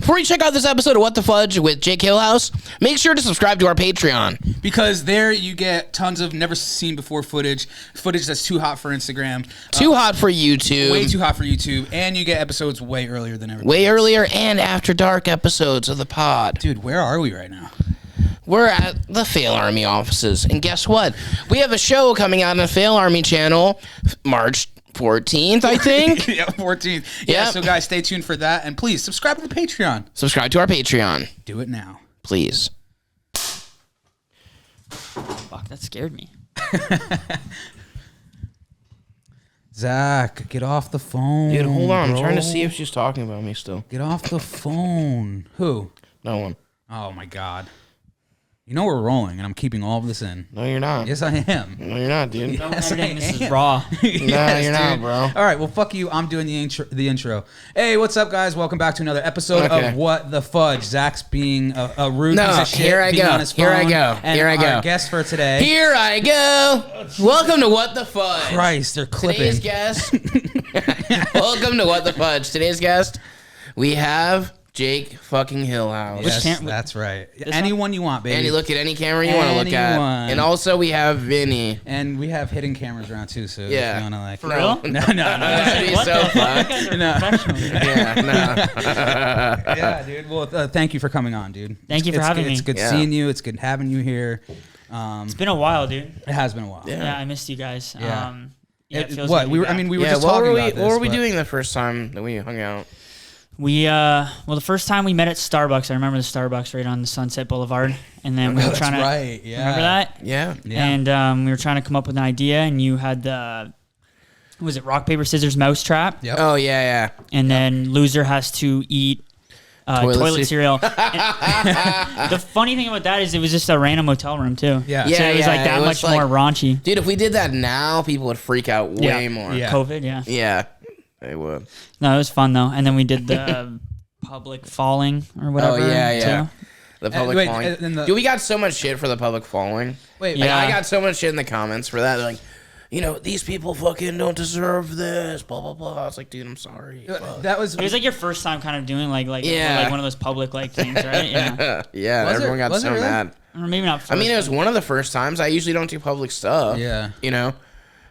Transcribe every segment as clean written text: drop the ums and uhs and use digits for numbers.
before you check out this episode of What the Fudge with Jake Hillhouse, make sure to subscribe to our Patreon. Because there you get tons of never seen before footage that's too hot for Instagram. Too hot for YouTube. Way too hot for YouTube. And you get episodes way earlier than everybody Way else. earlier and after dark episodes of the pod. Dude, where are we right now? We're at the Fail Army offices. And guess what? We have a show coming out on the Fail Army channel March 14th, I think. Yeah, 14th. Yeah, so guys, stay tuned for that. And please, subscribe to the Patreon. Subscribe to our Patreon. Do it now. Please. Fuck, that scared me. Zach, get off the phone. Dude, hold on. bro. I'm trying to see if she's talking about me still. Get off the phone. Who? No one. Oh, my God. You know we're rolling, and I'm keeping all of this in. No, you're not. Yes, I am. No, you're not, dude. Yes, Everything, I this is am. raw. No, you're not, bro. All right, well, fuck you. I'm doing the intro. Hey, what's up, guys? Welcome back to another episode of What the Fudge. Zach's being a rude piece of shit. Here I being go. On his phone. Here I go. And Here I go. Our guest for today. Here I go. Welcome to What the Fudge. Christ, they're clipping. Today's guest. Welcome to What the Fudge. Today's guest, we have Jake fucking Hillhouse. Yes, that's right. Anyone you want, baby. And you look at any camera you want to look at. Anyone. And also we have Vinny. And we have hidden cameras around too, so Yeah. if you want to like. For real? No. That'd be What so the fun. fuck? You guys are No. professionals. Yeah, no. Yeah, dude. Well, thank you for coming on, dude. Thank you for having me. It's good Yeah. seeing you. It's good having you here. It's been a while, dude. It has been a while. Yeah. Yeah, I missed you guys. Yeah. It feels What good to we be were? I back. mean, we were Yeah, just what talking were we, about this. what were we but- doing the first time that we hung out? well, the first time we met at Starbucks, I remember the Starbucks right on the Sunset Boulevard, and then we were That's trying to right. Yeah. remember that. Yeah. Yeah. And we were trying to come up with an idea, and you had the was it rock paper scissors mouse trap, Yep. Oh, yeah, and then loser has to eat toilet cereal. And the funny thing about that is it was just a random hotel room too. Yeah. So Yeah, it was like that it much was more like- raunchy. Dude, if we did that now, people would freak out way more. Yeah. COVID, yeah. Yeah, they would. No, it was fun though. And then we did the public falling or whatever. yeah. too. The public wait, falling. and the- Dude, we got so much shit for the public falling. Wait, Like, Yeah. I got so much shit in the comments for that. They're like, you know, these people fucking don't deserve this, blah, blah, blah. I was like, dude, I'm sorry. Fuck. that was. It was like your first time kind of doing like Yeah. like one of those public like things, right? Yeah. Yeah, Was it? everyone got Was it so really? mad. Or maybe not first. I mean, it was one of the first times. I usually don't do public stuff. Yeah. You know?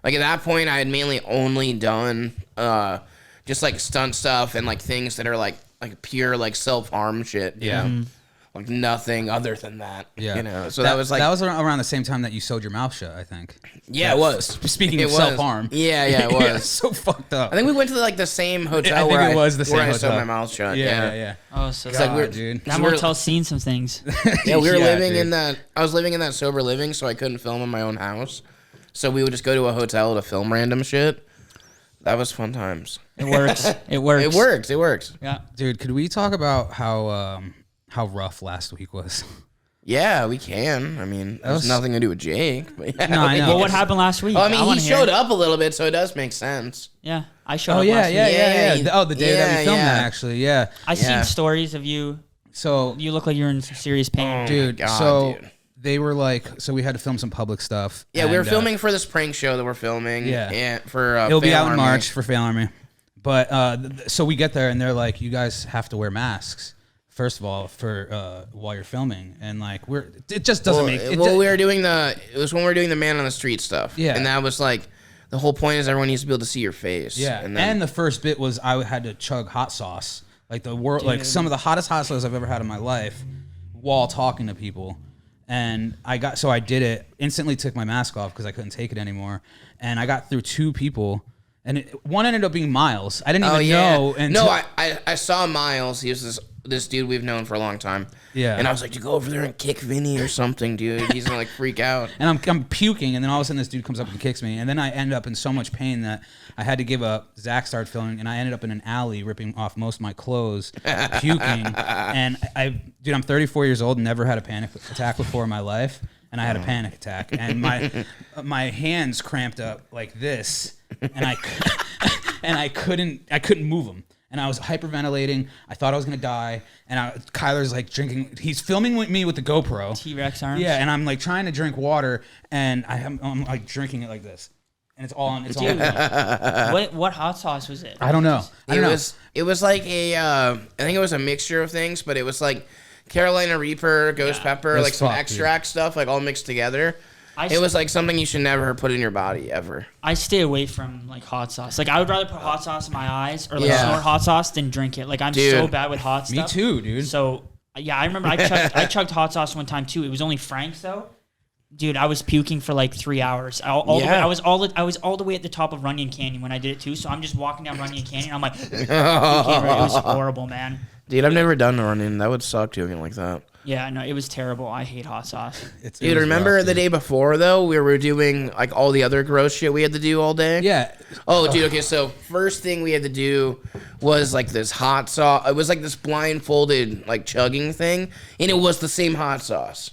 Like, at that point, I had mainly only done just, like, stunt stuff and, like, things that are, like pure, like, self-harm shit. You Yeah. know? Like, nothing other than that. Yeah. You know? So that was, like... that was around the same time that you sewed your mouth shut. I think. Yeah, it was. Speaking It of was. self-harm. Yeah, it was. Yeah, so fucked up. I think we went to, like, the same hotel I think where it was the same where I sewed hotel. my mouth shut. Yeah. oh, so It's like we're- dude. that we're- motel's seen some things. Yeah, we were Yeah, living dude. in that. I was living in that sober living, so I couldn't film in my own house. So we would just go to a hotel to film random shit. That was fun times. It works. It works. It works. It works. Yeah. Dude, could we talk about how rough last week was? Yeah, we can. I mean, there's was- nothing to do with Jake. But yeah, No, I we know. can. Well, what happened last week? Well, I mean, wanna he hear showed it. up a little bit, so it does make sense. Yeah, I showed Oh up yeah, last yeah, week. yeah, Yeah, yeah. Oh, the day that yeah, we filmed yeah. that actually. Yeah. I Yeah. seen stories of you. So, You look like you're in some serious pain. dude, God, so dude. they were like, so we had to film some public stuff. Yeah, we were and, filming for this prank show that we're filming. Yeah. And for It'll be Fail out in Army. March for Fail Army. But so we get there and they're like, you guys have to wear masks. First of all, for while you're filming, and like it just doesn't Well, make. It well, it was when we were doing the man on the street stuff. Yeah. And that was like, the whole point is everyone needs to be able to see your face. Yeah, And then, and the first bit was I had to chug hot sauce, like like some of the hottest hot sauce I've ever had in my life, while talking to people. And I did it. Instantly took my mask off because I couldn't take it anymore, and I got through two people, and one ended up being Miles. I didn't even know. Until, No, I saw Miles. He was this dude we've known for a long time. Yeah. And I was like, to go over there and kick Vinny or something, dude. He's gonna like freak out. And I'm puking, and then all of a sudden this dude comes up and kicks me, and then I end up in so much pain that I had to give up. Zach started filming, and I ended up in an alley ripping off most of my clothes, puking. And I'm 34 years old, never had a panic attack before in my life, and I had a panic attack, and my hands cramped up like this, and I couldn't move them. And I was hyperventilating. I thought I was gonna die. And Kyler's like drinking. He's filming with me with the GoPro. T-Rex arms. Yeah, and I'm like trying to drink water, and I'm like drinking it like this. and it's all on. It's all. What hot sauce was it? I don't know. It was like I think it was a mixture of things, but it was like Carolina Reaper, ghost pepper, like some extract stuff, like all mixed together. It was like something you should never put in your body ever. I stay away from like hot sauce. Like I would rather put hot sauce in my eyes or like snort hot sauce than drink it. Like I'm so bad with hot stuff. Me too, dude. So yeah, I remember I chugged hot sauce one time too. It was only Frank's though. Dude, I was puking for like 3 hours. The way, I was all the way at the top of Runyon Canyon when I did it too. So I'm just walking down Runyon Canyon. I'm like, it was horrible, man. Dude, I've never done the Runyon. That would suck puking like that. Yeah, no, it was terrible. I hate hot sauce. Dude, remember the day before though, we were doing like all the other gross shit we had to do all day? Yeah. Oh, dude, okay, so first thing we had to do was like this hot sauce. It was like this blindfolded like chugging thing, and it was the same hot sauce.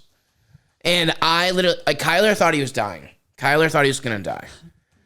And I literally, like, Kyler thought he was dying. Kyler thought he was gonna die.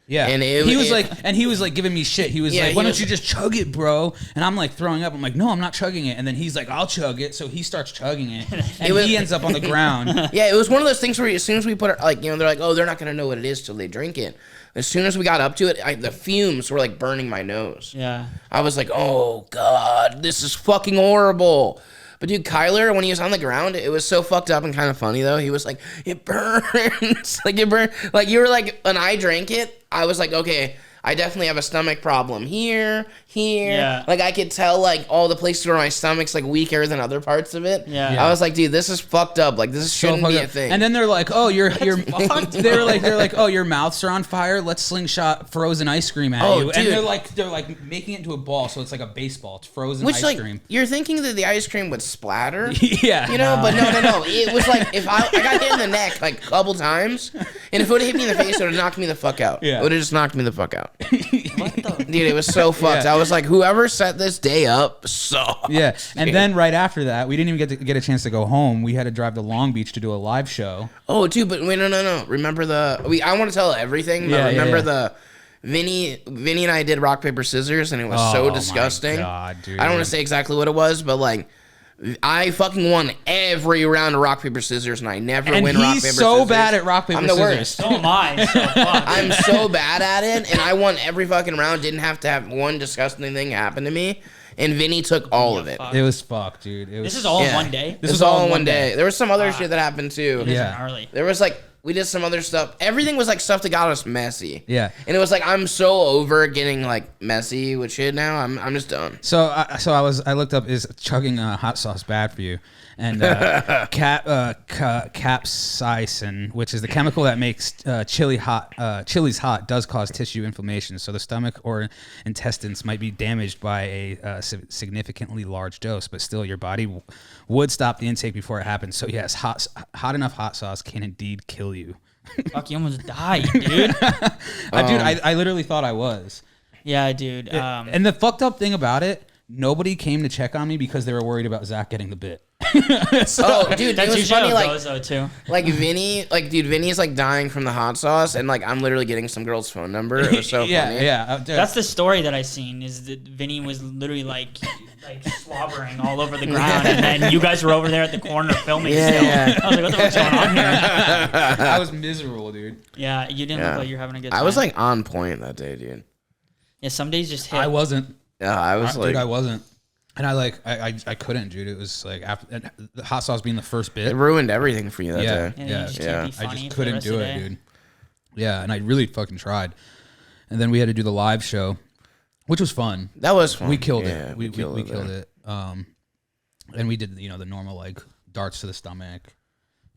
Yeah, and he was like giving me shit. He was like, "Why don't you just chug it, bro?" And I'm like throwing up. I'm like, "No, I'm not chugging it." And then he's like, "I'll chug it." So he starts chugging it, and he ends up on the ground. Yeah, it was one of those things where as soon as we put it, like, you know, they're like, "Oh, they're not gonna know what it is till they drink it." As soon as we got up to it, the fumes were like burning my nose. Yeah, I was like, "Oh God, this is fucking horrible." But dude, Kyler, when he was on the ground, it was so fucked up and kind of funny though. He was like, "It burns," like it burned. Like you were like, when I drank it, I was like, "Okay, I definitely have a stomach problem here. Yeah. Like I could tell like all the places where my stomach's like weaker than other parts of it. Yeah. I was like, dude, this is fucked up. Like this shouldn't be a thing. And then they're like, "Oh, you're they're like, "Oh, your mouths are on fire. Let's slingshot frozen ice cream at you." Dude. And they're like making it into a ball, so it's like a baseball. It's frozen ice cream. You're thinking that the ice cream would splatter. Yeah. You know, but no. It was like if I got hit in the neck like a couple times, and if it would have hit me in the face, it would have knocked me the fuck out. Yeah. It would have just knocked me the fuck out. what the? Dude, it was so fucked. Yeah. I was like, whoever set this day up sucks. Yeah, and then right after that, we didn't even get a chance to go home. We had to drive to Long Beach to do a live show. Oh, dude, but wait, no. Remember I want to tell everything, but remember the Vinny and I did rock, paper, scissors, and it was so disgusting. My God, dude. I don't want to say exactly what it was, but like, I fucking won every round of rock, paper, scissors, and I never win rock, paper, scissors. He's so bad at rock, paper, I'm the scissors. worst. So am I. So fuck. I'm so bad at it, and I won every fucking round. Didn't have to have one disgusting thing happen to me, and Vinny took all of it. It was fucked, dude. This is all in one day? This was all in one day. There was some other shit that happened too. Gnarly. There was like, we did some other stuff. Everything was like stuff that got us messy. Yeah. And it was like, I'm so over getting like messy with shit now. I'm just done. So I looked up, is chugging hot sauce bad for you? And capsaicin, which is the chemical that makes chilies hot, does cause tissue inflammation. So the stomach or intestines might be damaged by a significantly large dose, but still your body would stop the intake before it happens. So yes, hot enough hot sauce can indeed kill you. Fuck, you almost died, dude. I literally thought I was. Yeah, dude. And the fucked up thing about it, nobody came to check on me because they were worried about Zach getting the bit. Dude, that's it was funny. Like, goes, though, too. like Vinny, like dude, Vinny's like dying from the hot sauce, and like I'm literally getting some girl's phone number. It was so funny. Yeah. That's the story that I seen. Is that Vinny was literally like slobbering all over the ground, and then you guys were over there at the corner filming. Yeah. I was like, what the fuck's going on here? I was miserable, dude. Yeah, you didn't look like you're having a good time. I was like on point that day, dude. Yeah, some days just hit. I wasn't. Yeah, I was like, dude, I wasn't. And I couldn't, dude. It was like after the hot sauce being the first bit. It ruined everything for you that day. Yeah, you just can't be funny I just for the couldn't rest do of the it, day. dude. Yeah, and I really fucking tried. And then we had to do the live show, which was fun. That was fun. We killed Yeah, it. We killed it. And we did, the normal like darts to the stomach,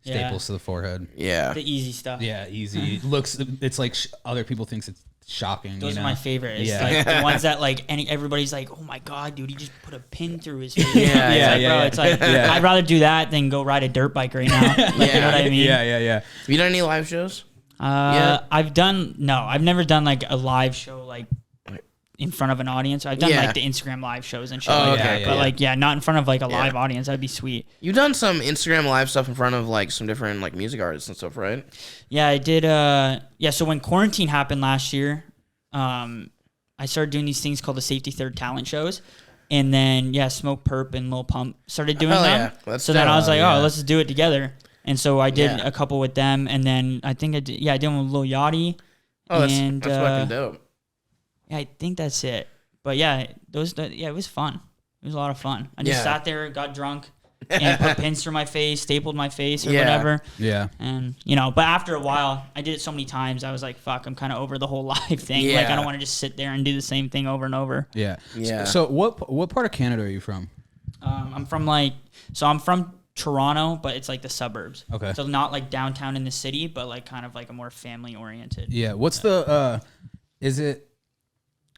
staples to the forehead. Yeah. The easy stuff. Yeah, easy. It's like other people thinks it's shocking. Those are my favorite. It's Yeah. like the ones that like everybody's like, oh my god, dude, he just put a pin through his face. Yeah, It's like, I'd rather do that than go ride a dirt bike right now. Like, you know what I mean? Yeah. Have you done any live shows? I've never done like a live show like in front of an audience. I've done like the Instagram live shows and shit like that. But not in front of like a live audience. That'd be sweet. You've done some Instagram live stuff in front of like some different like music artists and stuff, right? Yeah, I did. So when quarantine happened last year, I started doing these things called the Safety Third talent shows. And then, Smoke Perp and Lil Pump started doing them. Yeah. So then I was like, let's just do it together. And so I did a couple with them. And then I think I did one with Lil Yachty. Oh, that's and fucking dope. yeah, I think that's it. But yeah, it was fun. It was a lot of fun. I just sat there, got drunk, and put pins through my face, stapled my face or whatever. Yeah. And, but after a while, I did it so many times, I was like, fuck, I'm kind of over the whole live thing. Yeah. Like, I don't want to just sit there and do the same thing over and over. Yeah. Yeah. So what part of Canada are you from? I'm from Toronto, but it's like the suburbs. Okay. So not like downtown in the city, but like kind of like a more family oriented. Yeah. What's the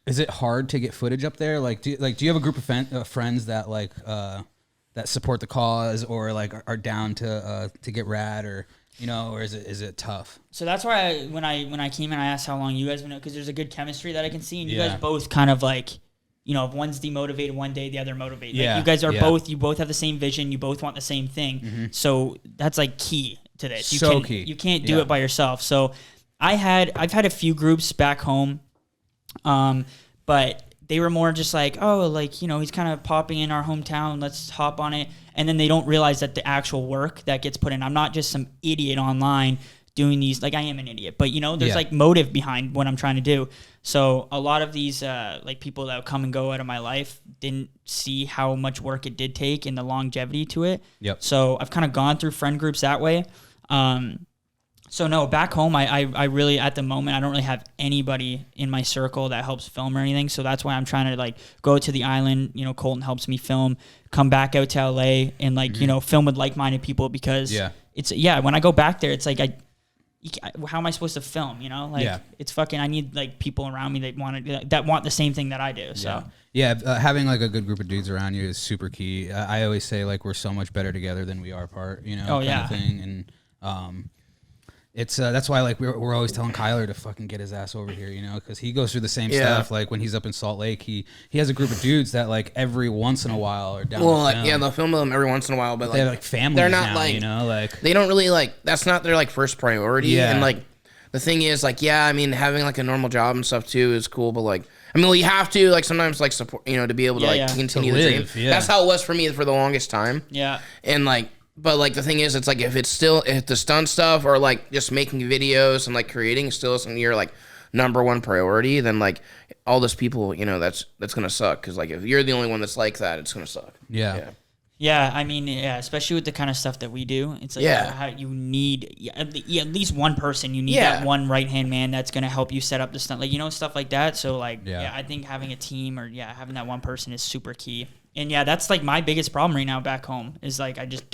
is it hard to get footage up there? Like do you have a group of friends that like that support the cause or like are down to get rad or or is it tough? So that's why when I came in, I asked how long you guys been, because there's a good chemistry that I can see, and you guys both kind of like, if one's demotivated one day, the other motivated. Yeah. Like you guys are you both have the same vision, you both want the same thing. Mm-hmm. So that's like key to this. Key. You can't do it by yourself. So I've had a few groups back home, but they were more just like, oh, like, he's kind of popping in our hometown, let's hop on it. And then they don't realize that the actual work that gets put in, I'm not just some idiot online doing these, like I am an idiot, but there's like motive behind what I'm trying to do. So a lot of these like people that come and go out of my life didn't see how much work it did take and the longevity to it. Yep. So I've kind of gone through friend groups that way. So no, back home, I really, at the moment, I don't really have anybody in my circle that helps film or anything. So that's why I'm trying to like go to the island. Colton helps me film, come back out to LA and like, film with like-minded people, because when I go back there, it's like, how am I supposed to film? It's fucking, I need like people around me that want the same thing that I do. So having like a good group of dudes around you is super key. I always say like we're so much better together than we are apart, kind of thing. And, it's that's why like we're always telling Kyler to fucking get his ass over here, because he goes through the same stuff. Like when he's up in Salt Lake, he has a group of dudes that like every once in a while are down. Well, they'll film them every once in a while, but like they're like families. They're not now, like they don't really like, that's not their like first priority. Yeah. And like the thing is like having like a normal job and stuff too is cool, but like you have to like sometimes like support to be able to continue to the live, dream. That's how it was for me for the longest time. Yeah. And like. But like the thing is, it's like if the stunt stuff or like just making videos and like creating still isn't your like number one priority, then like all those people, that's gonna suck, because like if you're the only one that's like that, it's gonna suck. Yeah, I mean, especially with the kind of stuff that we do, it's like how you need at least one person. You need that one right hand man that's gonna help you set up the stunt, like stuff like that. So like I think having a team or having that one person is super key. And that's like my biggest problem right now back home is like I just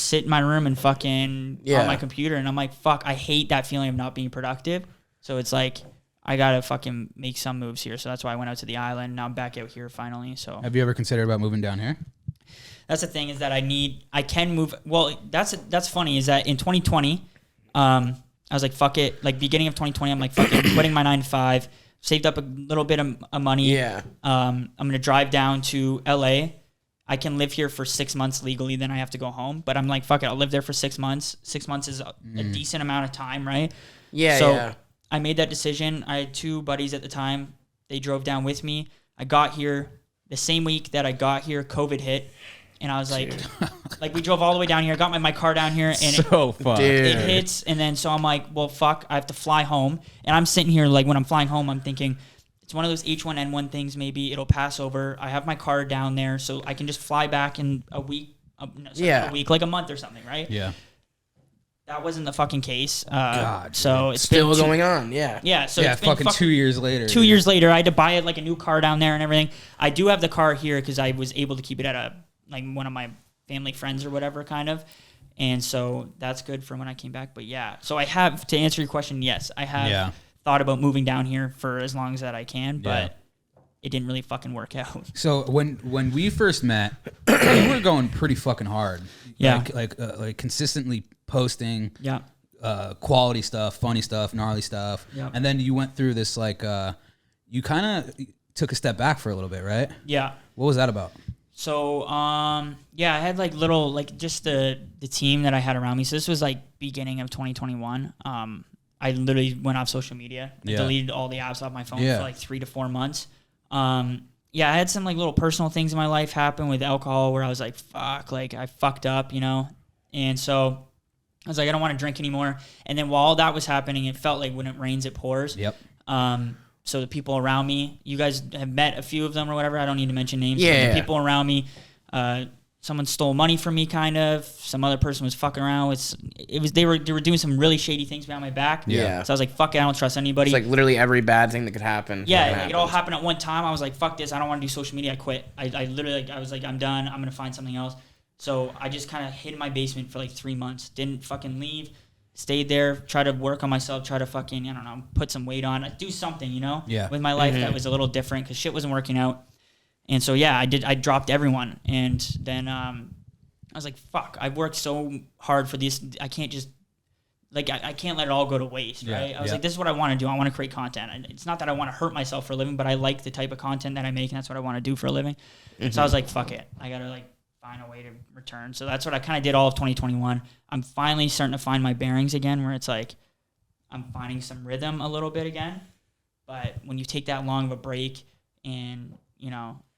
sit in my room and fucking on my computer, and I'm like, fuck, I hate that feeling of not being productive. So it's like I gotta fucking make some moves here. So that's why I went out to the island. Now I'm back out here finally. So have you ever considered about moving down here? That's the thing, is that I can move. Well, that's funny, is that in 2020, I was like, fuck it. Like beginning of 2020, I'm like, fuck it, quitting my 9 to 5. Saved up a little bit of money. Yeah. I'm going to drive down to LA. I can live here for 6 months legally, then I have to go home. But I'm like, fuck it, I'll live there for 6 months. 6 months is a decent amount of time, right? Yeah, so I made that decision. I had 2 buddies at the time. They drove down with me. I got here. The same week that I got here, COVID hit. And I was like, we drove all the way down here. I got my car down here, and it hits. And then so I'm like, well, fuck, I have to fly home. And I'm sitting here, like when I'm flying home, I'm thinking, it's one of those H1N1 things. Maybe it'll pass over. I have my car down there, so I can just fly back in a week. A week, like a month or something, right? Yeah. That wasn't the fucking case. God, so it's still going on. Yeah. Yeah. So it's fucking 2 years later. 2 years later, I had to buy like a new car down there and everything. I do have the car here because I was able to keep it at like one of my family friends or whatever, kind of. And so that's good for when I came back. But so I have, to answer your question, yes, I have thought about moving down here for as long as that I can, but it didn't really fucking work out. So when we first met, you were going pretty fucking hard. Yeah. Like consistently posting quality stuff, funny stuff, gnarly stuff. Yeah. And then you went through this like, you kind of took a step back for a little bit, right? Yeah. What was that about? So, I had like little, like just the team that I had around me. So this was like beginning of 2021. I literally went off social media. I deleted all the apps off my phone for like 3 to 4 months. I had some like little personal things in my life happen with alcohol where I was like, fuck, like I fucked up, And so I was like, I don't want to drink anymore. And then while all that was happening, it felt like when it rains, it pours. Yep. So the people around me, you guys have met a few of them or whatever. I don't need to mention names. Yeah. But the people around me, someone stole money from me, kind of. Some other person was fucking around with. They were doing some really shady things behind my back. Yeah. So I was like, fuck it, I don't trust anybody. It's like literally every bad thing that could happen. Yeah, it all happened at one time. I was like, fuck this. I don't want to do social media. I quit. I literally, I was like, I'm done. I'm going to find something else. So I just kind of hid in my basement for like 3 months. Didn't fucking leave. Stayed there. Tried to work on myself. Try to fucking, I don't know, put some weight on. Do something, with my life that was a little different because shit wasn't working out. And so, yeah, I dropped everyone. And then I was like, fuck, I've worked so hard for this. I can't just, like, I can't let it all go to waste, right? I was like, this is what I want to do. I want to create content. And it's not that I want to hurt myself for a living, but I like the type of content that I make, and that's what I want to do for a living. So I was like, fuck it. I got to, like, find a way to return. So that's what I kind of did all of 2021. I'm finally starting to find my bearings again, where it's like I'm finding some rhythm a little bit again. But when you take that long of a break and,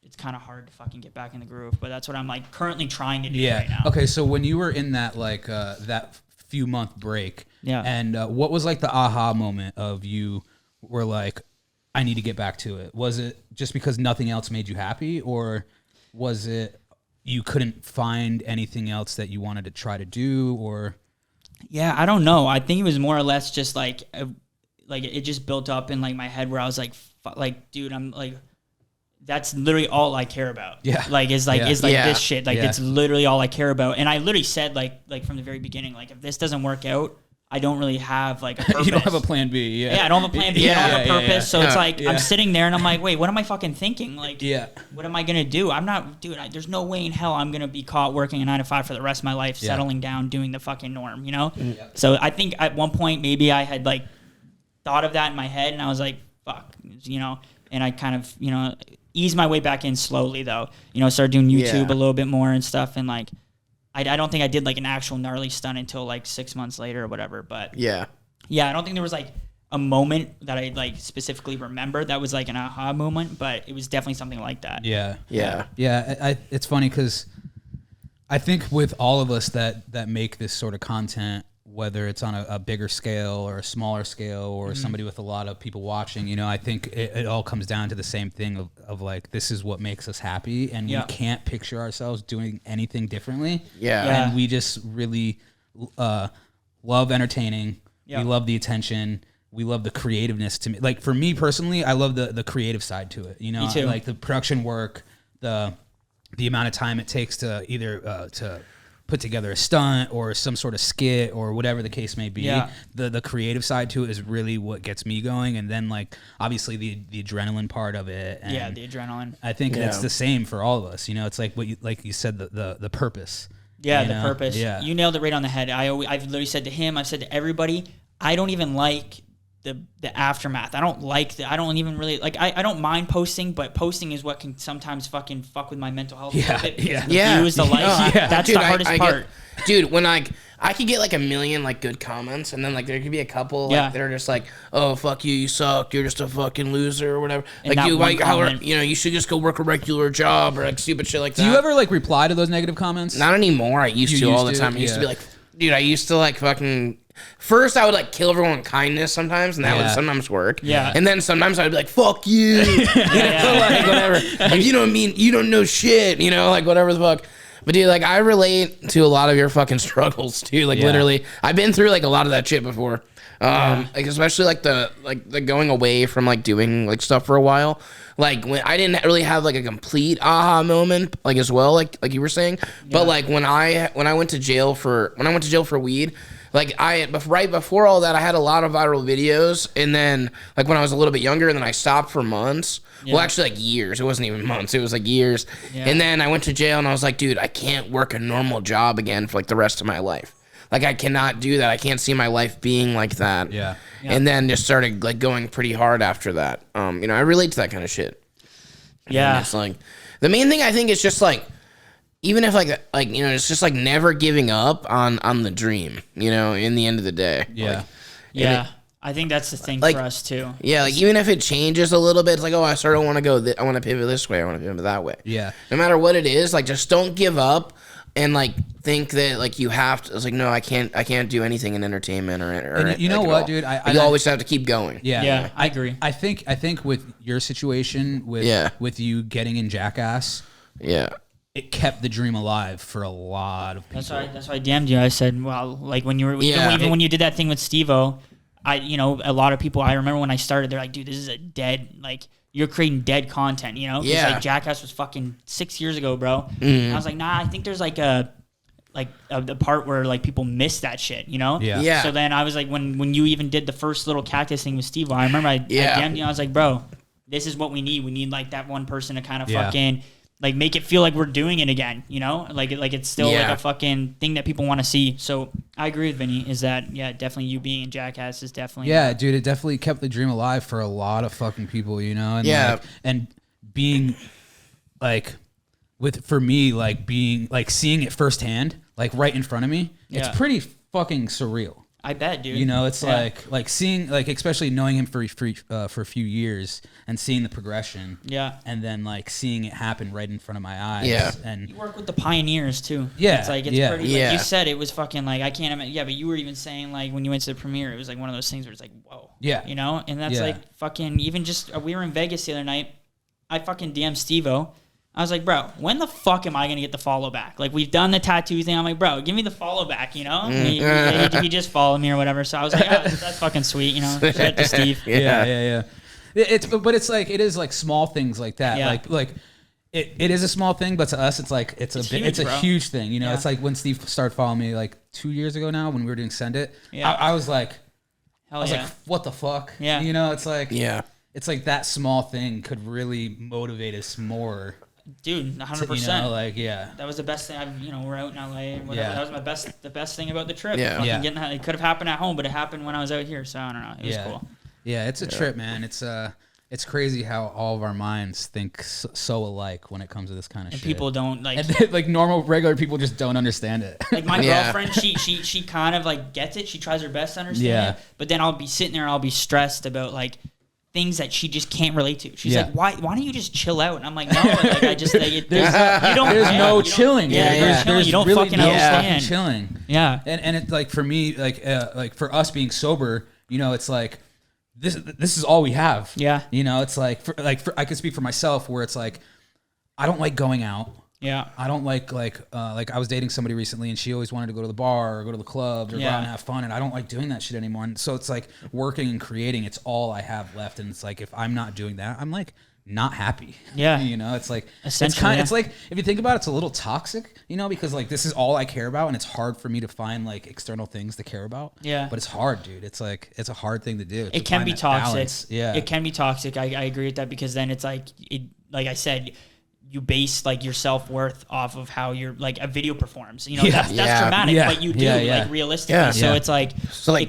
it's kind of hard to fucking get back in the groove. But that's what I'm like currently trying to do right now. Okay, so when you were in that like that few month break, and what was like the aha moment of you were like, I need to get back to it? Was it just because nothing else made you happy, or was it you couldn't find anything else that you wanted to try to do, or? Yeah, I don't know. I think it was more or less just like it just built up in like my head where I was like, dude, I'm like, that's literally all I care about. Yeah. Like is this shit. Like it's literally all I care about. And I literally said like from the very beginning, like if this doesn't work out, I don't really have like a purpose. You don't have a plan B. Yeah, I don't have a plan B. I don't have a purpose. Yeah. So it's like I'm sitting there and I'm like, wait, what am I fucking thinking? Like, Yeah. what am I gonna do? I'm not, dude. There's no way in hell I'm gonna be caught working a 9 to 5 for the rest of my life, settling down, doing the fucking norm. So I think at one point maybe I had like thought of that in my head, and I was like, fuck, and I kind of eased my way back in slowly though. Started doing YouTube a little bit more and stuff, and like. I don't think I did like an actual gnarly stunt until like 6 months later or whatever. But yeah, I don't think there was like a moment that I like specifically remember that was like an aha moment, but it was definitely something like that. Yeah. It's funny because I think with all of us that make this sort of content, whether it's on a bigger scale or a smaller scale or somebody with a lot of people watching, I think it all comes down to the same thing of like, this is what makes us happy, and we can't picture ourselves doing anything differently. And we just really love entertaining. We love the attention. We love the creativeness. To me, like for me personally, I love the creative side to it. Me too. Like the production work, the amount of time it takes to either to put together a stunt or some sort of skit or whatever the case may be. The creative side to it is really what gets me going, and then like obviously the adrenaline part of it. And the adrenaline. I think it's the same for all of us. It's like what you said, the purpose. The purpose. You nailed it right on the head. I've literally said to him, I've said to everybody, I don't even like the aftermath. I don't even really like. I don't mind posting, but posting is what can sometimes fucking fuck with my mental health. The views, the likes. That's the hardest part. Dude, when I could get like a million like good comments, and then like there could be a couple like that are just like, oh fuck you suck, you're just a fucking loser or whatever. And like you should just go work a regular job or like stupid shit like that. Do you ever like reply to those negative comments? Not anymore. I used to all the time. I used to be like, dude, I used to like fucking. First, I would like kill everyone with kindness sometimes, and that would sometimes work. And then sometimes I'd be like, "Fuck you," like whatever. Like you don't know shit, like whatever the fuck. But dude, like I relate to a lot of your fucking struggles too. Like literally, I've been through like a lot of that shit before. Like especially like the going away from like doing like stuff for a while. Like when I didn't really have like a complete aha moment, like as well, like you were saying. But like when I went to jail for weed. Like right before all that, I had a lot of viral videos, and then like when I was a little bit younger, and then I stopped for months. Well, actually like years. It wasn't even months. It was like years. And then I went to jail, and I was like, dude, I can't work a normal job again for like the rest of my life. Like I cannot do that. I can't see my life being like that. And then just started like going pretty hard after that. I relate to that kind of shit. And it's like the main thing I think is just like. Even if it's just like never giving up on the dream, in the end of the day. I think that's the thing for us too. Yeah, like even if it changes a little bit, it's like, oh, I sort of want to go, I want to pivot this way, I want to pivot that way. Yeah. No matter what it is, like just don't give up and like think that like you have to. It's like no, I can't do anything in entertainment or And you know like, what, dude? You always have to keep going. Yeah, I agree. I think with your situation with you getting in Jackass, it kept the dream alive for a lot of people. That's why I DM'd you. I said, well, like when you were even when you did that thing with Steve-O, a lot of people. I remember when I started, they're like, dude, this is a dead like. You're creating dead content, you know? Yeah. Like Jackass was fucking 6 years ago, bro. And I was like, nah, I think there's like the part where like people miss that shit, you know? Yeah. So then I was like, when you even did the first little cactus thing with Steve, I remember I DM'd you, I was like, bro, this is what we need. We need like that one person to kind of fucking like make it feel like we're doing it again, you know? Like it's still like a fucking thing that people want to see. So I agree with Vinny is that, definitely you being in Jackass is definitely. Yeah, dude, it definitely kept the dream alive for a lot of fucking people, you know? And like, and being like, for me, like being like seeing it firsthand, like right in front of me, it's pretty fucking surreal. I bet, dude. You know, it's like seeing, like, especially knowing him for a few years and seeing the progression. Yeah. And then like seeing it happen right in front of my eyes. Yeah. And you work with the pioneers too. Yeah. It's like, it's pretty, like you said, it was fucking like, I can't imagine. Yeah. But you were even saying like when you went to the premiere, it was like one of those things where it's like, whoa. Yeah. You know? And that's like fucking, even just, we were in Vegas the other night. I fucking DM'd Steve-O. I was like, bro, when the fuck am I going to get the follow back? Like, we've done the tattoo thing. I'm like, bro, give me the follow back, you know? He just followed me or whatever. So I was like, oh, that's fucking sweet, you know? Shout out to Steve. Yeah. But it's like, it is like small things like that. Yeah. Like it is a small thing, but to us, it's like, it's a huge thing. You know, it's like when Steve started following me like 2 years ago now when we were doing Send It. Yeah. I was like, like, what the fuck? Yeah. You know, it's like, it's like that small thing could really motivate us more. Dude, 100%. You know, like, that was the best thing. We're out in LA and whatever. Yeah. That was the best thing about the trip. Yeah. Getting that, it could have happened at home, but it happened when I was out here. So I don't know. It was cool. Yeah, it's a trip, man. It's crazy how all of our minds think so alike when it comes to this kind of shit. People don't like, and like normal regular people just don't understand it. Like my girlfriend, she kind of like gets it. She tries her best to understand it. But then I'll be sitting there and I'll be stressed about like things that she just can't relate to. She's like, why don't you just chill out? And I'm like, no, like I just like it, there's no chilling. You don't really fucking understand. Chilling. Yeah. And it's like for me, like for us being sober, you know, it's like this is all we have. Yeah. You know, it's like I can speak for myself where it's like I don't like going out. Yeah. I don't like I was dating somebody recently and she always wanted to go to the bar or go to the clubs or go out and have fun, and I don't like doing that shit anymore. And so it's like working and creating, it's all I have left. And it's like if I'm not doing that, I'm like not happy. Yeah. You know, it's like essentially it's like if you think about it, it's a little toxic, you know, because like this is all I care about and it's hard for me to find like external things to care about. Yeah. But it's hard, dude. It's like it's a hard thing to do. It can be toxic. Balance. Yeah. It can be toxic. I agree with that because then it's like like I said, you base like your self-worth off of how your like a video performs, you know. That's dramatic, but you do like realistically. So it's like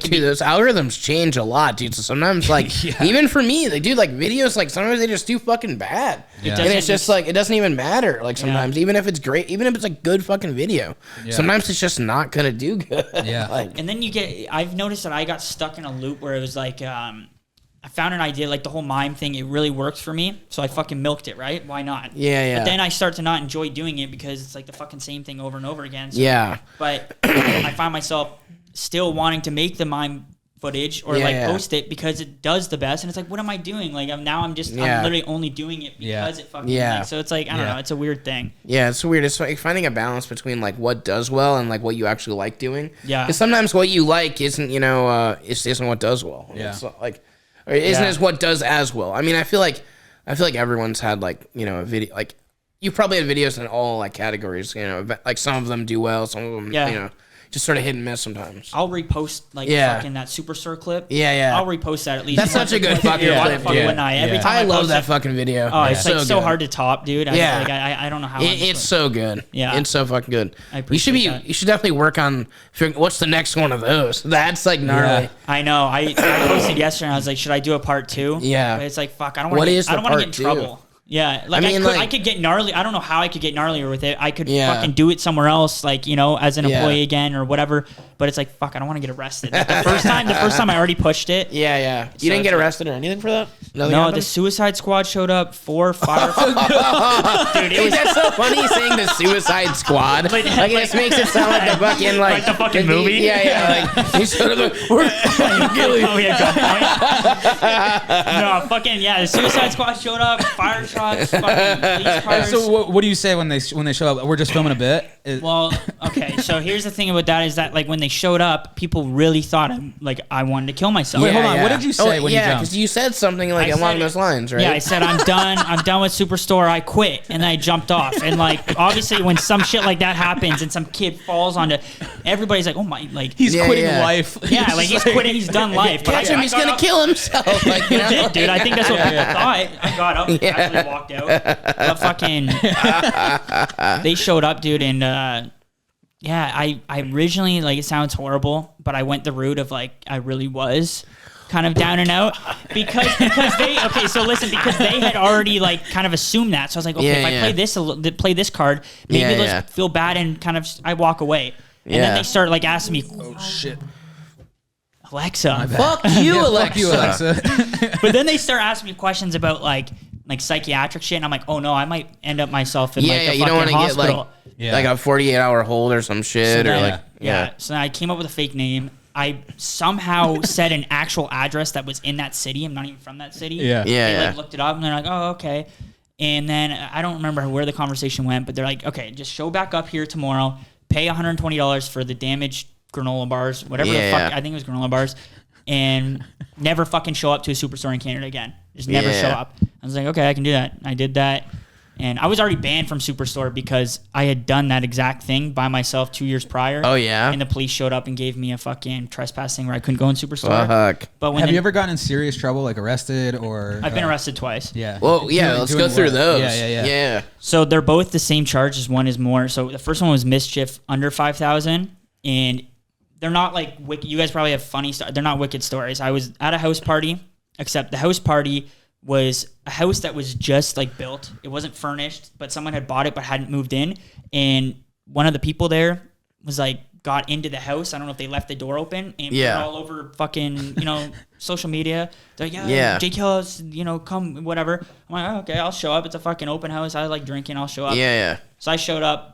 dude, those algorithms change a lot, dude. So sometimes like even for me, like dude, like videos, like sometimes they just do fucking bad, and it's just like it doesn't even matter. Like sometimes even if it's great, even if it's a good fucking video, sometimes it's just not gonna do good. Like, and then I've noticed that I got stuck in a loop where it was like I found an idea, like the whole mime thing, it really works for me. So I fucking milked it, right? Why not? Yeah. But then I start to not enjoy doing it because it's like the fucking same thing over and over again. So, But I find myself still wanting to make the mime footage or post it because it does the best. And it's like, what am I doing? Like I'm literally only doing it because it fucking like, so it's like, I don't know. It's a weird thing. Yeah, it's weird. It's like finding a balance between like what does well and like what you actually like doing. Yeah. Because sometimes what you like isn't, isn't what does well. Yeah. It's like, or isn't as what does as well. I mean, I feel like everyone's had like, a video, like you probably had videos in all like categories, like some of them do well, some of them, just sort of hit and miss sometimes. I'll repost like fucking that Superstar clip. Yeah. I'll repost that at least. That's such a good fucking clip, dude. Every time I love that fucking video. Oh, it's like so hard to top, dude. I don't know how. It's so good. Yeah, it's so fucking good. I appreciate that. You should definitely work on figuring what's the next one of those. That's like gnarly. Yeah. I know. I posted yesterday and I was like, should I do a part 2? Yeah. But it's like, fuck, I don't want to get in trouble. Yeah, like I could get gnarly. I don't know how I could get gnarlier with it. I could fucking do it somewhere else, like, as an employee again or whatever. but it's like, fuck, I don't want to get arrested. Like, the first time I already pushed it. Yeah, yeah. You didn't get arrested or anything for that? Nothing No, happened? the Suicide Squad showed up. 4 firefighters. Dude, it was That's so funny saying the Suicide Squad. Like, it just makes it sound like the fucking Like the fucking movie? Yeah. Like, he showed up like, we're fucking killing. Oh yeah, good point. No, fucking yeah. The Suicide Squad showed up. Fire trucks. Fucking police cars. So what do you say when they show up? We're just filming a bit. Well, okay. So here's the thing about that is that like when they showed up, people really thought I wanted to kill myself. Wait, hold on. What did you say when you Yeah, jumped? because you said something like I along said- those lines, right? Yeah, I said I'm done. I'm done with Superstore. I quit, and then I jumped off. And like, obviously, when some shit like that happens, and some kid falls onto, everybody's like, "Oh my!" Like He's quitting yeah. life. yeah, like he's quitting. He's done life. But Catch him, I he's got gonna up- kill himself. Like, you know? He did, dude. I think that's what people thought. I got up, actually walked out. But fucking, they showed up, dude, and yeah, I originally, like, it sounds horrible, but I went the route of like I really was kind of down and out because they because they had already like kind of assumed that. So I was like, okay, if I play this card, maybe let's feel bad and kind of I walk away. And then they start like asking me, Oh shit. Alexa, Fuck you, Yeah, Alexa. fuck you, Alexa. but then they start asking me questions about like psychiatric shit, and I'm like, oh no, I might end up myself in like the you don't fucking want to get hospital. like a 48-hour hold or some shit, So or then- like So then I came up with a fake name. I somehow said an actual address that was in that city. I'm not even from that city. Yeah. They like looked it up and they're like, oh, okay. And then I don't remember where the conversation went, but they're like, okay, just show back up here tomorrow. Pay $120 for the damaged granola bars, whatever the fuck. I think it was granola bars, and never fucking show up to a superstore in Canada again. Just never show up. I was like, okay, I can do that. I did that. And I was already banned from Superstore because I had done that exact thing by myself 2 years prior. Oh, yeah? And the police showed up and gave me a fucking trespass thing where I couldn't go in Superstore. Fuck. But when Have you ever gotten in serious trouble, like arrested or? I've been arrested twice. Yeah. Well, yeah, let's go through those. Yeah. So they're both the same charges. One is more. So the first one was mischief under 5,000, and they're not like wicked. You guys probably have funny stuff. They're not wicked stories. I was at a house party, except the house party was a house that was just like built. It wasn't furnished, but someone had bought it but hadn't moved in. And one of the people there was like got into the house. I don't know if they left the door open and put it all over fucking, social media. They're like, Jake Hillhouse, come, whatever. I'm like, oh, okay, I'll show up. It's a fucking open house. I like drinking. I'll show up. Yeah. So I showed up.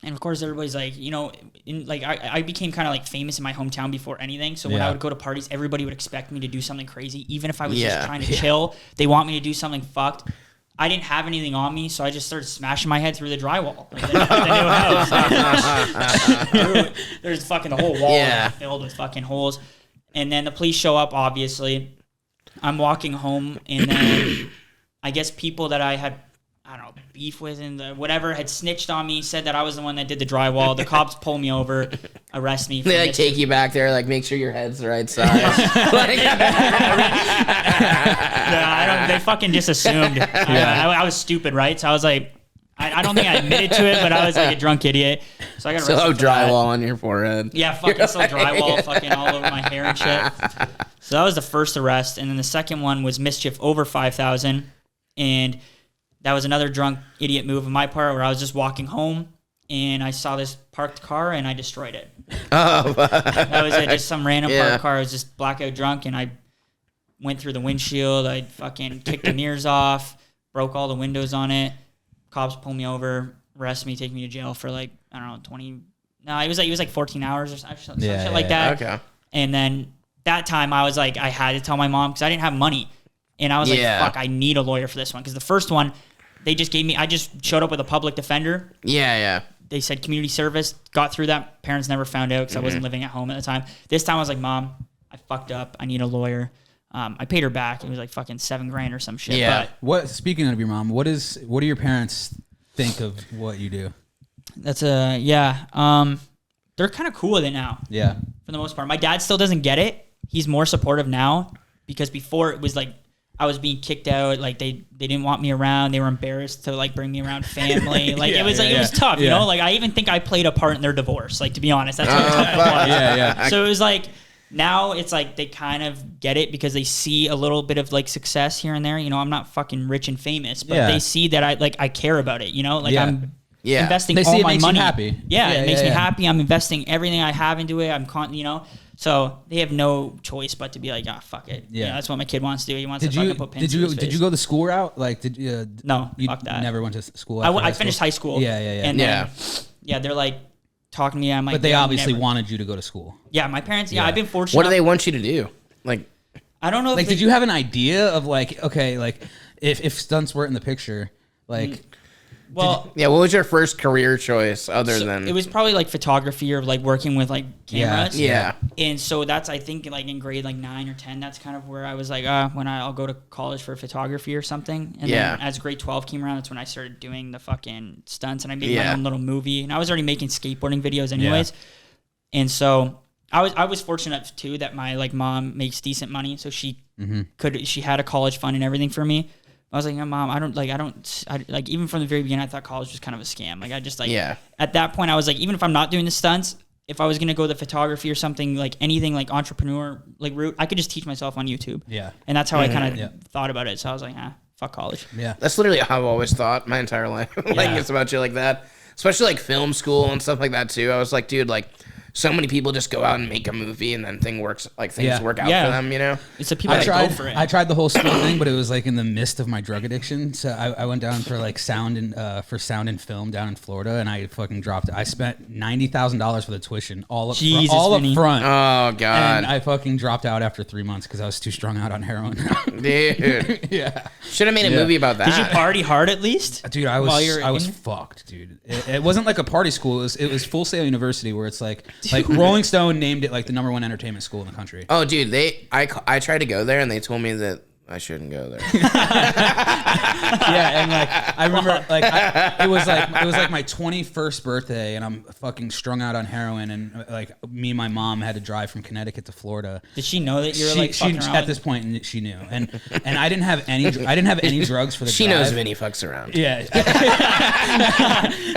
And of course, everybody's like, I became kind of like famous in my hometown before anything. So when I would go to parties, everybody would expect me to do something crazy. Even if I was just trying to chill, they want me to do something fucked. I didn't have anything on me, so I just started smashing my head through the drywall. Like the new house. There's fucking the whole wall filled with fucking holes. And then the police show up, obviously. I'm walking home, and then I guess people that I had beef with and whatever had snitched on me, said that I was the one that did the drywall. The cops pull me over, arrest me. They like take you back there, like make sure your head's the right size. They fucking just assumed. I was stupid, right? So I was like, I don't think I admitted to it, but I was like a drunk idiot. So I got arrested. So for that. drywall on your forehead. Yeah, fucking still drywall fucking all over my hair and shit. So that was the first arrest, and then the second one was mischief over 5,000, and that was another drunk idiot move on my part where I was just walking home and I saw this parked car and I destroyed it. Oh, that was it. Just some random parked car. I was just blackout drunk and I went through the windshield. I fucking kicked the mirrors off, broke all the windows on it. Cops pull me over, arrest me, take me to jail for like, I don't know, 20. No, it was like 14 hours or some shit like that. Okay. And then that time I was like, I had to tell my mom because I didn't have money. And I was like, fuck, I need a lawyer for this one. Because the first one, they just gave me, I just showed up with a public defender. Yeah. They said community service, got through that. Parents never found out because I wasn't living at home at the time. This time I was like, Mom, I fucked up. I need a lawyer. I paid her back. It was like fucking $7,000 or some shit. Yeah. But Speaking of your mom, what do your parents think of what you do? that's they're kind of cool with it now. Yeah. For the most part. My dad still doesn't get it. He's more supportive now because before it was like, I was being kicked out. Like they didn't want me around. They were embarrassed to like bring me around family. Like it was tough, you know. Like I even think I played a part in their divorce. Like to be honest, that's how tough it was. Yeah. So it was like now it's like they kind of get it because they see a little bit of like success here and there. You know, I'm not fucking rich and famous, but they see that I care about it. You know, like Yeah. investing They see all it my makes you money. happy. Yeah, Yeah, it makes yeah, me yeah. happy. I'm investing everything I have into it. So they have no choice but to be like, fuck it. Yeah. That's what my kid wants to do. He wants Did to you fucking put pins through his did face. you go the school route? Like, did you? No, you fuck that. never went to school. I finished high school. Yeah. And then, they're like talking to me. I'm like, But they yeah, obviously never. wanted you to go to school. Yeah, my parents. Yeah, Yeah. I've been fortunate. What do they want you to do? Like, I don't know. Like, if they, did you have an idea of like, okay, like if stunts weren't in the picture, like, Well, yeah, what was your first career choice other so than? it was probably like photography or like working with like cameras. Yeah. And so that's, I think, like in grade like 9 or 10, that's kind of where I was like, I'll go to college for photography or something. And Yeah. then as grade 12 came around, that's when I started doing the fucking stunts, and I made my Yeah. own little movie. And I was already making skateboarding videos anyways. And so I was fortunate too that my like mom makes decent money, so she she had a college fund and everything for me. I was like, yeah, Mom, I don't even from the very beginning, I thought college was kind of a scam. Like, I just like, at that point, I was like, even if I'm not doing the stunts, if I was going to go the photography or something, like anything like entrepreneur, like route, I could just teach myself on YouTube. Yeah. And that's how I kind of thought about it. So I was like, fuck college. yeah. That's literally how I've always thought my entire life. Like, Yeah. it's about shit like that. Especially like film school and stuff like that too. I was like, dude, like, so many people just go out and make a movie and then things work out for them, you know? It's the people I that tried. go for it. I tried the whole school thing, but it was like in the midst of my drug addiction. So I went down for like sound and film down in Florida, and I fucking dropped it. I spent $90,000 for the tuition all up Vinny. front. Oh, God. And I fucking dropped out after 3 months because I was too strung out on heroin. Dude. yeah, Should have made a movie about that. Did you party hard at least? dude, I was fucked, dude. It wasn't like a party school. It was Full Sail University, where it's like Rolling Stone named it like the #1 entertainment school in the country. Oh, dude, I tried to go there and they told me that I shouldn't go there. Yeah, and like I remember, like it was like my 21st birthday, and I'm fucking strung out on heroin, and like me and my mom had to drive from Connecticut to Florida. Did she know that you were like fucking around? At this point she knew, and I didn't have any drugs for the She drive. knows Vinny fucks around. Yeah.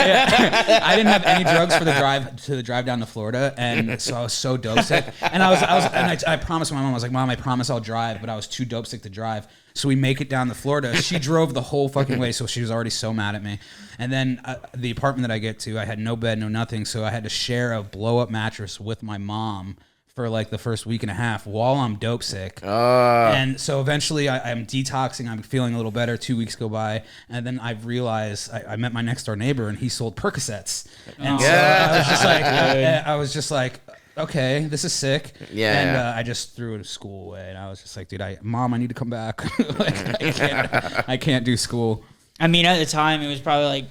Yeah. I didn't have any drugs for the drive down to Florida, and so I was so dope sick. And I promised my mom, I was like, Mom, I promise I'll drive, but I was too dope sick to drive. So we make it down to Florida. She drove the whole fucking way, so she was already so mad at me. And then the apartment that I get to, I had no bed, no nothing, so I had to share a blow-up mattress with my mom for like the first week and a half while I'm dope sick. And so eventually I'm detoxing. I'm feeling a little better. 2 weeks go by. And then I realized I met my next door neighbor, and he sold Percocets. And so I was just like, okay, this is sick. Yeah. And I just threw it school away. And I was just like, dude, Mom, I need to come back. Like, I can't do school. I mean, at the time, it was probably like,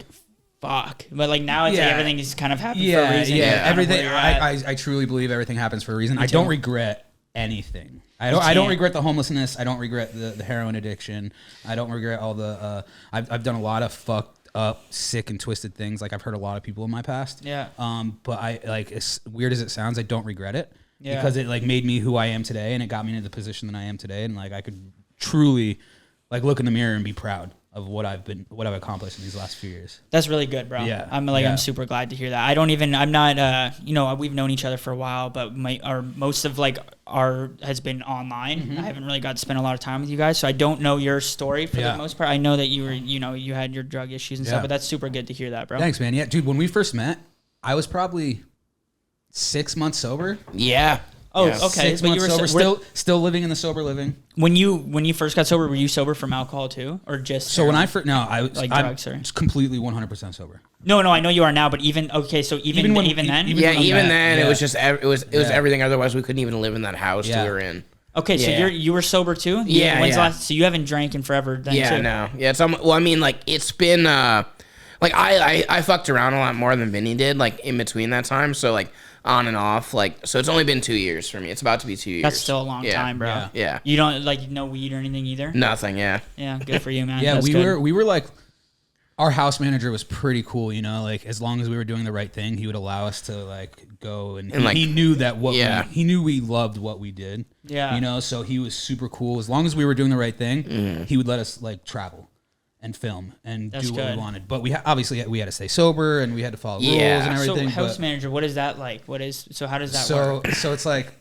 fuck. But like now, it's like everything is kind of happening for a reason. Yeah, everything. Kind of where you're at. I truly believe everything happens for a reason. I don't regret anything. I don't regret the homelessness. I don't regret the heroin addiction. I don't regret all the. I've done a lot of fucked up, sick, and twisted things. Like, I've hurt a lot of people in my past. Yeah. But I, like, as weird as it sounds, I don't regret it. Yeah. Because it like made me who I am today, and it got me into the position that I am today, and like I could truly like look in the mirror and be proud of what I've accomplished in these last few years. That's really good, bro. Yeah. I'm super glad to hear that. I'm not, we've known each other for a while, but most of like our has been online. Mm-hmm. I haven't really got to spend a lot of time with you guys, so I don't know your story for the most part. I know that you were, you had your drug issues and stuff, but that's super good to hear that, bro. Thanks, man. Yeah, dude, when we first met, I was probably 6 months sober. Yeah. Oh, Yeah. okay. 6 But months you were sober, still living in the sober living. when you first got sober, were you sober from alcohol too, or just? So when I first, no, I was Like I'm drugs, or? completely 100% sober. No, I know you are now, but even then, Even when- then. even- Yeah, when even I'm then, at- it was just it was Yeah. everything. Otherwise, we couldn't even live in that house Yeah. we were in. Okay, so Yeah. you were sober too? Yeah, When's the yeah. last? So you haven't drank in forever then Yeah, too? no, yeah. It's well, I mean, like it's been like I fucked around a lot more than Vinny did, like in between that time. So like on and off, like so it's only been 2 years for me. It's about to be 2 years. That's still a long time, bro. Yeah. Yeah, You don't like no weed or anything either? nothing. Yeah, Yeah, good for you, man. Yeah, That's we good. were like, our house manager was pretty cool, you know, like as long as we were doing the right thing, he would allow us to like go and like- he knew that he knew we loved what we did. Yeah. You know, so he was super cool. As long as we were doing the right thing, he would let us like travel and film and That's do what good. we wanted. But we obviously we had to stay sober and we had to follow Yeah. rules and So everything. house but- manager, what is that like? How does that work? So it's like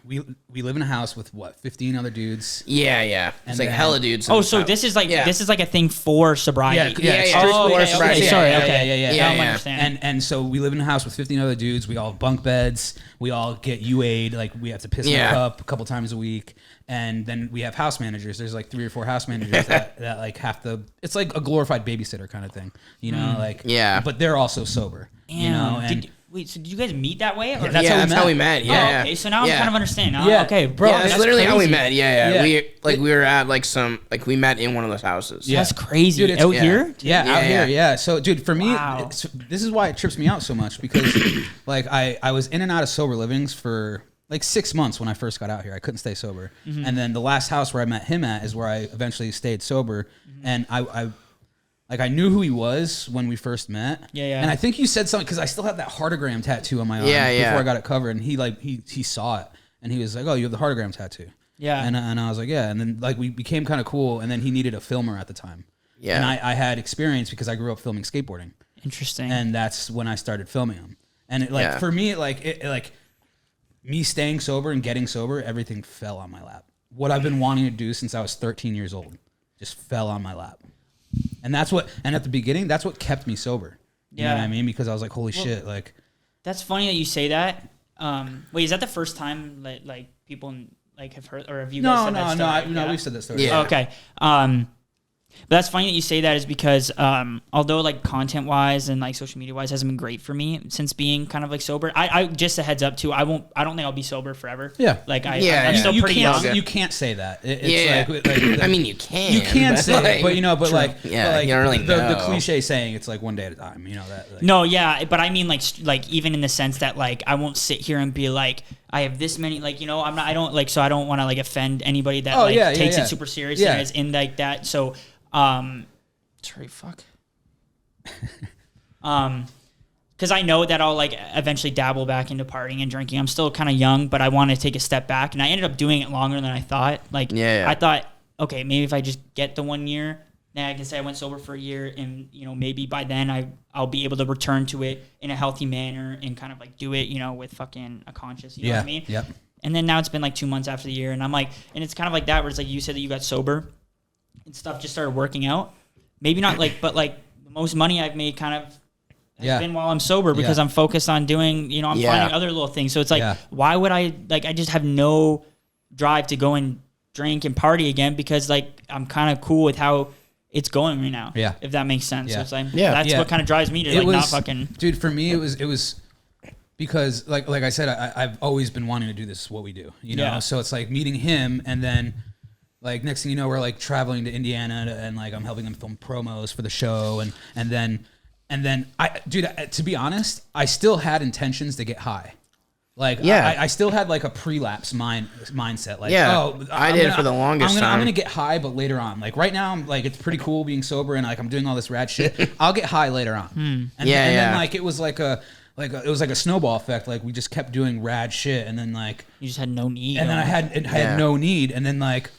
we live in a house with what 15 other dudes. Yeah. It's like hella dudes. Oh, so this is like a thing for sobriety. Yeah. Okay, Sobriety. sorry. Yeah, Okay. Yeah, I'm yeah. understanding. And so we live in a house with 15 other dudes. We all have bunk beds. We all get UA'd. Like we have to piss in a cup a couple times a week. And then we have house managers. There's like 3 or 4 house managers that like have to. It's like a glorified babysitter kind of thing, you know. Like But they're also sober, you know. And Wait, so did you guys meet that way? Or that's how we met. Yeah. Okay, so now I'm kind of understanding. Okay, bro. Yeah, that's literally how we crazy. met. Yeah. We were at like we met in one of those houses. Yeah. That's crazy. Dude, out here? Yeah, out here. Yeah. So, dude, for me, Wow. this is why it trips me out so much because, like, I was in and out of sober livings for like 6 months when I first got out here. I couldn't stay sober, and then the last house where I met him at is where I eventually stayed sober, and I knew who he was when we first met. Yeah. And I think you said something because I still have that heartogram tattoo on my arm before I got it covered, and he saw it and he was like, "Oh, you have the heartogram tattoo." Yeah. And I was like, "Yeah." And then like we became kind of cool, and then he needed a filmer at the time. Yeah. And I had experience because I grew up filming skateboarding. Interesting. And that's when I started filming them. And it, for me, like me staying sober and getting sober, everything fell on my lap. What I've been wanting to do since I was 13 years old just fell on my lap. And at the beginning, that's what kept me sober. You know what I mean? Because I was like, holy shit, like. That's funny that you say that. Wait, is that the first time like people like have heard, or have you guys said that story? No, we've said that story. Yeah. Okay. But that's funny that you say that is because although like content wise and like social media wise hasn't been great for me since being kind of like sober, I just a heads up too, I don't think I'll be sober forever. Yeah. Like I'm still pretty young. You can't say that. It's like I mean, you can. You can say like, it, but you know, but true. like, Yeah, like you don't really the know. cliche saying, it's like one day at a time. You know that. Like, No, yeah, but I mean like even in the sense that like I won't sit here and be like I have this many like, you know, I don't want to like offend anybody that takes it super seriously and is in like that. So sorry, fuck. Because I know that I'll like eventually dabble back into partying and drinking. I'm still kind of young, but I want to take a step back, and I ended up doing it longer than I thought. Like, I thought, okay, maybe if I just get the 1 year, then I can say I went sober for a year, and you know maybe by then I'll be able to return to it in a healthy manner and kind of like do it, you know, with fucking a conscious. You know what I mean? Yep. And then now it's been like 2 months after the year, and I'm like, and it's kind of like that where it's like you said that you got sober, and stuff just started working out. Maybe not like, but like the most money I've made kind of has been while I'm sober because I'm focused on doing, you know, I'm finding other little things. So it's like, why would I just have no drive to go and drink and party again because like I'm kind of cool with how it's going right now. Yeah. If that makes sense. So it's like, that's what kind of drives me to not fucking. Dude, for me, it was because like I said, I've always been wanting to do this, what we do, you know? So it's like meeting him and then like next thing you know, we're like traveling to Indiana and like I'm helping them film promos for the show and then to be honest, I still had intentions to get high. Like I still had like a prelapse mindset. Like I did for the longest time. I'm gonna get high, but later on. Like right now, I'm like it's pretty cool being sober and like I'm doing all this rad shit. I'll get high later on. And then like it was like a snowball effect. Like we just kept doing rad shit, and then like you just had no need. And then I had no need, and then like.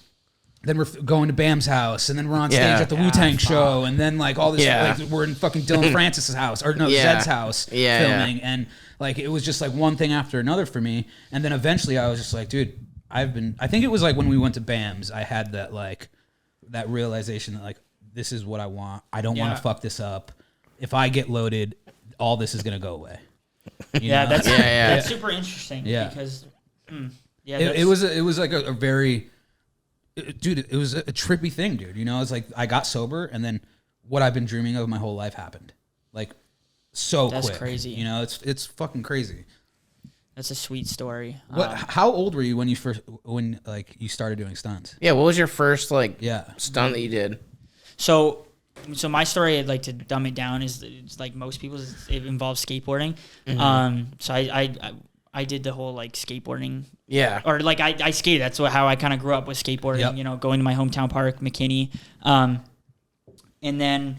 Then we're going to Bam's house, and then we're on stage at the Wu-Tang show, and then like all this, like we're in fucking Dylan Francis's house, or no, Zed's house filming, and like it was just like one thing after another for me, and then eventually I was just like, dude, I think it was like when we went to Bam's, I had that like, that realization that like, this is what I want, I don't want to fuck this up, if I get loaded, all this is gonna go away. You know? That's super interesting, because, it was like a very... Dude, it was a trippy thing, dude. You know, it's like I got sober, and then what I've been dreaming of my whole life happened, like so quick. That's crazy. You know, it's fucking crazy. That's a sweet story. How old were you when you you started doing stunts? Yeah, what was your first stunt that you did? So my story, I'd like to dumb it down, is it's like most people's. It involves skateboarding. So I did the whole like skateboarding. Yeah. Or like I skated. That's how I kind of grew up with skateboarding, you know, going to my hometown park, McKinney. And then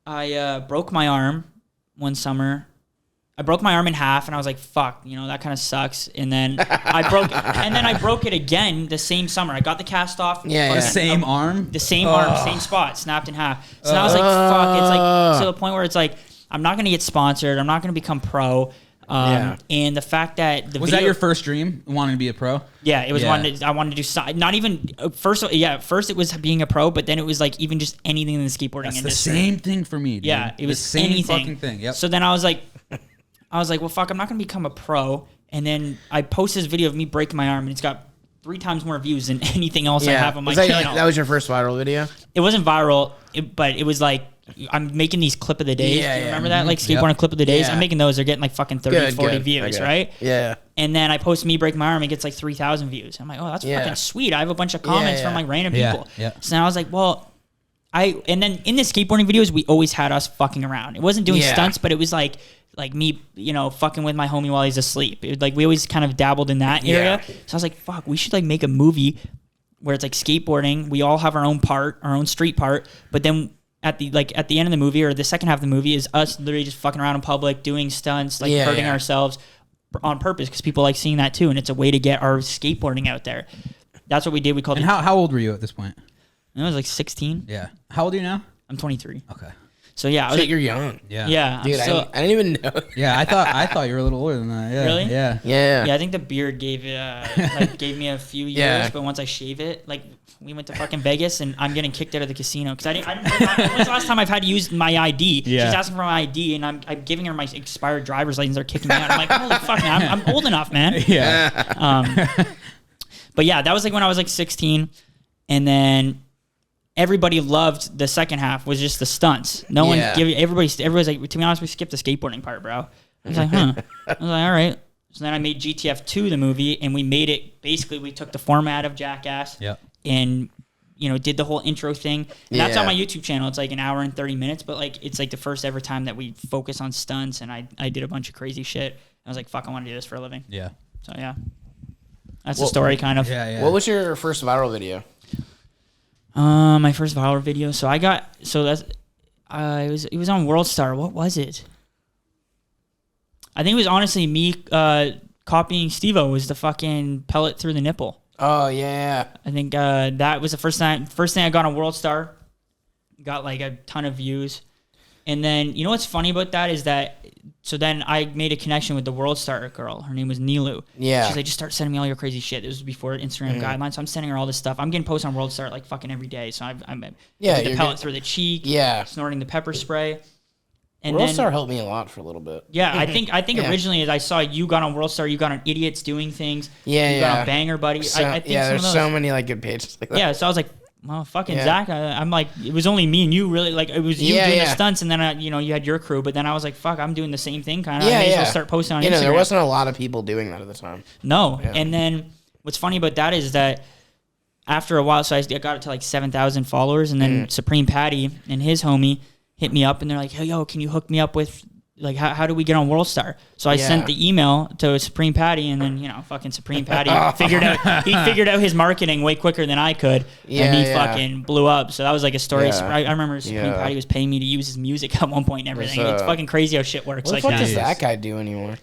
I broke my arm one summer. I broke my arm in half and I was like, fuck, you know, that kind of sucks. And then I broke it again the same summer. I got the cast off. The same arm? The same arm, same spot, snapped in half. So I was like, fuck. It's like to the point where it's like, I'm not going to get sponsored. I'm not going to become pro. And the fact that was that your first dream, wanting to be a pro? Yeah, it was one. I wanted to do not even first. Yeah, first it was being a pro, but then it was like even just anything in the skateboarding industry. That's the same thing for me, dude. Yeah, it was the same anything. fucking thing. Yep. So then I was like, well, fuck, I'm not gonna become a pro. And then I post this video of me breaking my arm, and it's got 3 times more views than anything else I have on my channel. That was your first viral video? It wasn't viral, but it was like, I'm making these clip of the days. Do you remember that? Like skateboarding clip of the days? I'm making those. They're getting like fucking 30, 40 views, right? Yeah. And then I post me break my arm, it gets like 3,000 views. I'm like, oh, that's fucking sweet. I have a bunch of comments from like random people. Yeah. So then I was like, well, and then in the skateboarding videos, we always had us fucking around. It wasn't doing stunts, but it was like me, fucking with my homie while he's asleep. It, like we always kind of dabbled in that area. So I was like, fuck, we should like make a movie where it's like skateboarding. We all have our own part, our own street part, but then at the end of the movie or the second half of the movie is us literally just fucking around in public, doing stunts, like hurting ourselves on purpose because people like seeing that too, and it's a way to get our skateboarding out there. That's what we did. We called it. And how old were you at this point? I was like 16. Yeah. How old are you now? I'm 23. Okay. So yeah, I was like, you're young. Yeah. Yeah. Dude, I didn't even know. Yeah, I thought you were a little older than that. Yeah. Really? Yeah. Yeah, I think the beard gave me a few years, but once I shave it, like we went to fucking Vegas and I'm getting kicked out of the casino because I didn't. When's the last time I've had to use my ID? Yeah. She's asking for my ID and I'm giving her my expired driver's license. They're kicking me out. I'm like, holy fuck, man, I'm old enough, man. Yeah. But yeah, that was like when I was like 16, and then everybody loved the second half was just the stunts. No one everybody's like, to be honest, we skipped the skateboarding part, bro. I was like, I was like, all right. So then I made GTF 2 the movie, and we made it basically. We took the format of Jackass, and did the whole intro thing. And that's on my YouTube channel. It's like an hour and 30 minutes, but like it's like the first ever time that we focus on stunts, and I did a bunch of crazy shit. I was like, fuck, I want to do this for a living. Yeah. So yeah, that's the story, kind of. Yeah. What was your first viral video? My first viral video. So I got it was on World Star. What was it? I think it was honestly me copying Steve-O was the fucking pellet through the nipple. Oh yeah. I think that was the first thing I got on World Star. Got like a ton of views. And then you know what's funny about that is that so then I made a connection with the World Star girl. Her name was Nilu. Yeah. She's like, just start sending me all your crazy shit. This was before Instagram guidelines. So I'm sending her all this stuff. I'm getting posts on World Star like fucking every day. So I'm the pellet through the cheek. Yeah. Snorting the pepper spray. And World Star helped me a lot for a little bit. Yeah, I think originally as I saw you got on World Star, you got on Idiots Doing Things. Yeah, you got on Banger Buddy. I think there's so many like good pages like that. Yeah, so I was like, well, fucking Zach. I'm like, it was only me and you really. Like, it was you doing the stunts, and then you had your crew. But then I was like, fuck, I'm doing the same thing, kind of. I may as well start posting on Instagram. There wasn't a lot of people doing that at the time. No, and then what's funny about that is that after a while, so I got it to like 7,000 followers, and then Supreme Patty and his homie hit me up, and they're like, hey, yo, can you hook me up with, like, how do we get on World Star? So I sent the email to Supreme Patty, and then, fucking Supreme Patty figured out his marketing way quicker than I could, and he fucking blew up. So that was like a story. Yeah. I remember Supreme Patty was paying me to use his music at one point and everything. It's fucking crazy how shit works. What the fuck does that guy do anymore?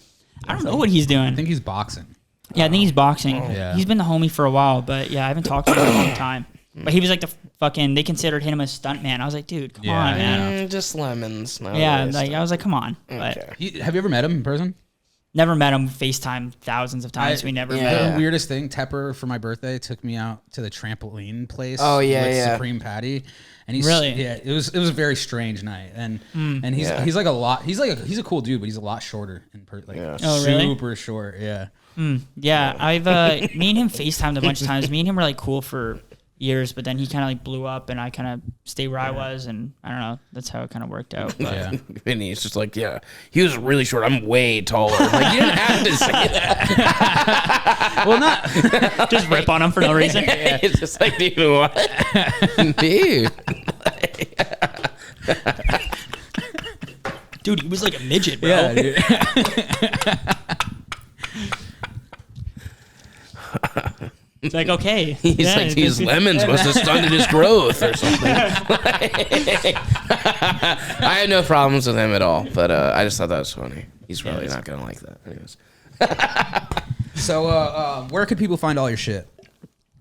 I don't know what he's doing. I think he's boxing. Yeah, I think he's boxing. Yeah. He's been the homie for a while, but yeah, I haven't talked to him in a long time. But he was like the fucking, they considered him a stunt man. I was like, dude, come on, man. Just lemons. No I was like, come on. Okay. But have you ever met him in person? Never met him. FaceTime thousands of times. We never met him. The weirdest thing, Tepper for my birthday took me out to the trampoline place. Oh with Supreme Patty, and he's it was a very strange night, and he's like he's a cool dude, but he's a lot shorter super short. Yeah. Yeah, I've me and him FaceTimed a bunch of times. Me and him were like cool for years, but then he kind of like blew up, and I kind of stayed where I was, and I don't know. That's how it kind of worked out. But. Vinny's just like, he was really short. I'm way taller. Like, you didn't have to say that. Well, not just rip on him for no reason. It's just like, dude, what, dude? Dude, he was like a midget, bro. Yeah, dude. It's like, okay. He's like, these lemons must have stunted his growth or something. I had no problems with him at all, but I just thought that was funny. He's probably not going to like that. Anyways. So, where could people find all your shit?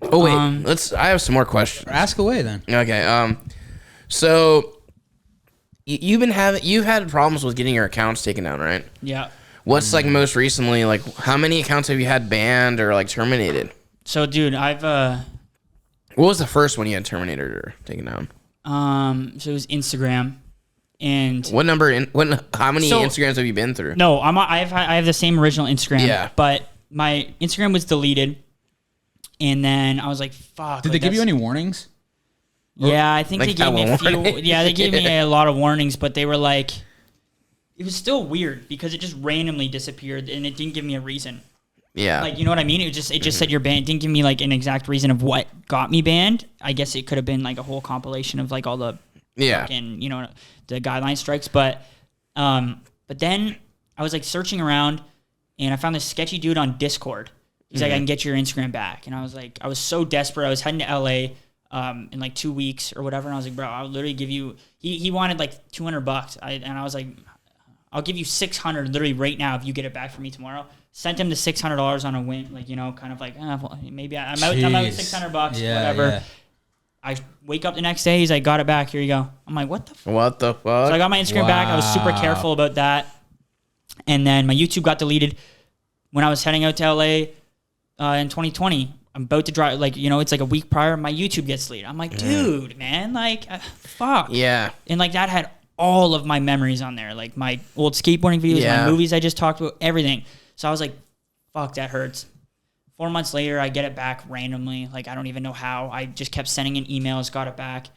Oh, wait. I have some more questions. Ask away then. Okay. So, you've had problems with getting your accounts taken down, right? Yeah. What's like most recently, like how many accounts have you had banned or like terminated? So, dude, I've What was the first one you had terminated or taken down? so it was Instagram, and How many So- Instagrams have you been through? no, I have the same original Instagram. Yeah. But my Instagram was deleted, and then I was like, fuck. Did they give you any warnings? Yeah, I think Like they gave me a few. warnings? Yeah, they gave me a lot of warnings, but they were like, it was still weird because it just randomly disappeared and it didn't give me a reason. Yeah. Like, you know what I mean? It just said you're banned. It didn't give me like an exact reason of what got me banned. I guess it could have been like a whole compilation of like all the fucking, you know, the guideline strikes. But then I was like searching around and I found this sketchy dude on Discord. He's like, I can get your Instagram back. And I was like, I was so desperate. I was heading to LA in like 2 weeks or whatever. And I was like, bro, I'll literally give you, he wanted like $200. And I was like, I'll give you $600 literally right now if you get it back for me tomorrow. Sent him the $600 on a whim, like, you know, kind of like, well, maybe I'm out with $600, whatever. Yeah. I wake up the next day, he's like, got it back, here you go. I'm like, what the fuck? What the fuck? So I got my Instagram back. I was super careful about that. And then my YouTube got deleted when I was heading out to LA in 2020. I'm about to drive, like, you know, it's like a week prior, my YouTube gets deleted. I'm like, dude, man, like, fuck. Yeah. And like that had all of my memories on there, like my old skateboarding videos, my movies I just talked about, everything. So I was like, fuck, that hurts. 4 months later, I get it back randomly. Like, I don't even know how. I just kept sending in emails, got it back.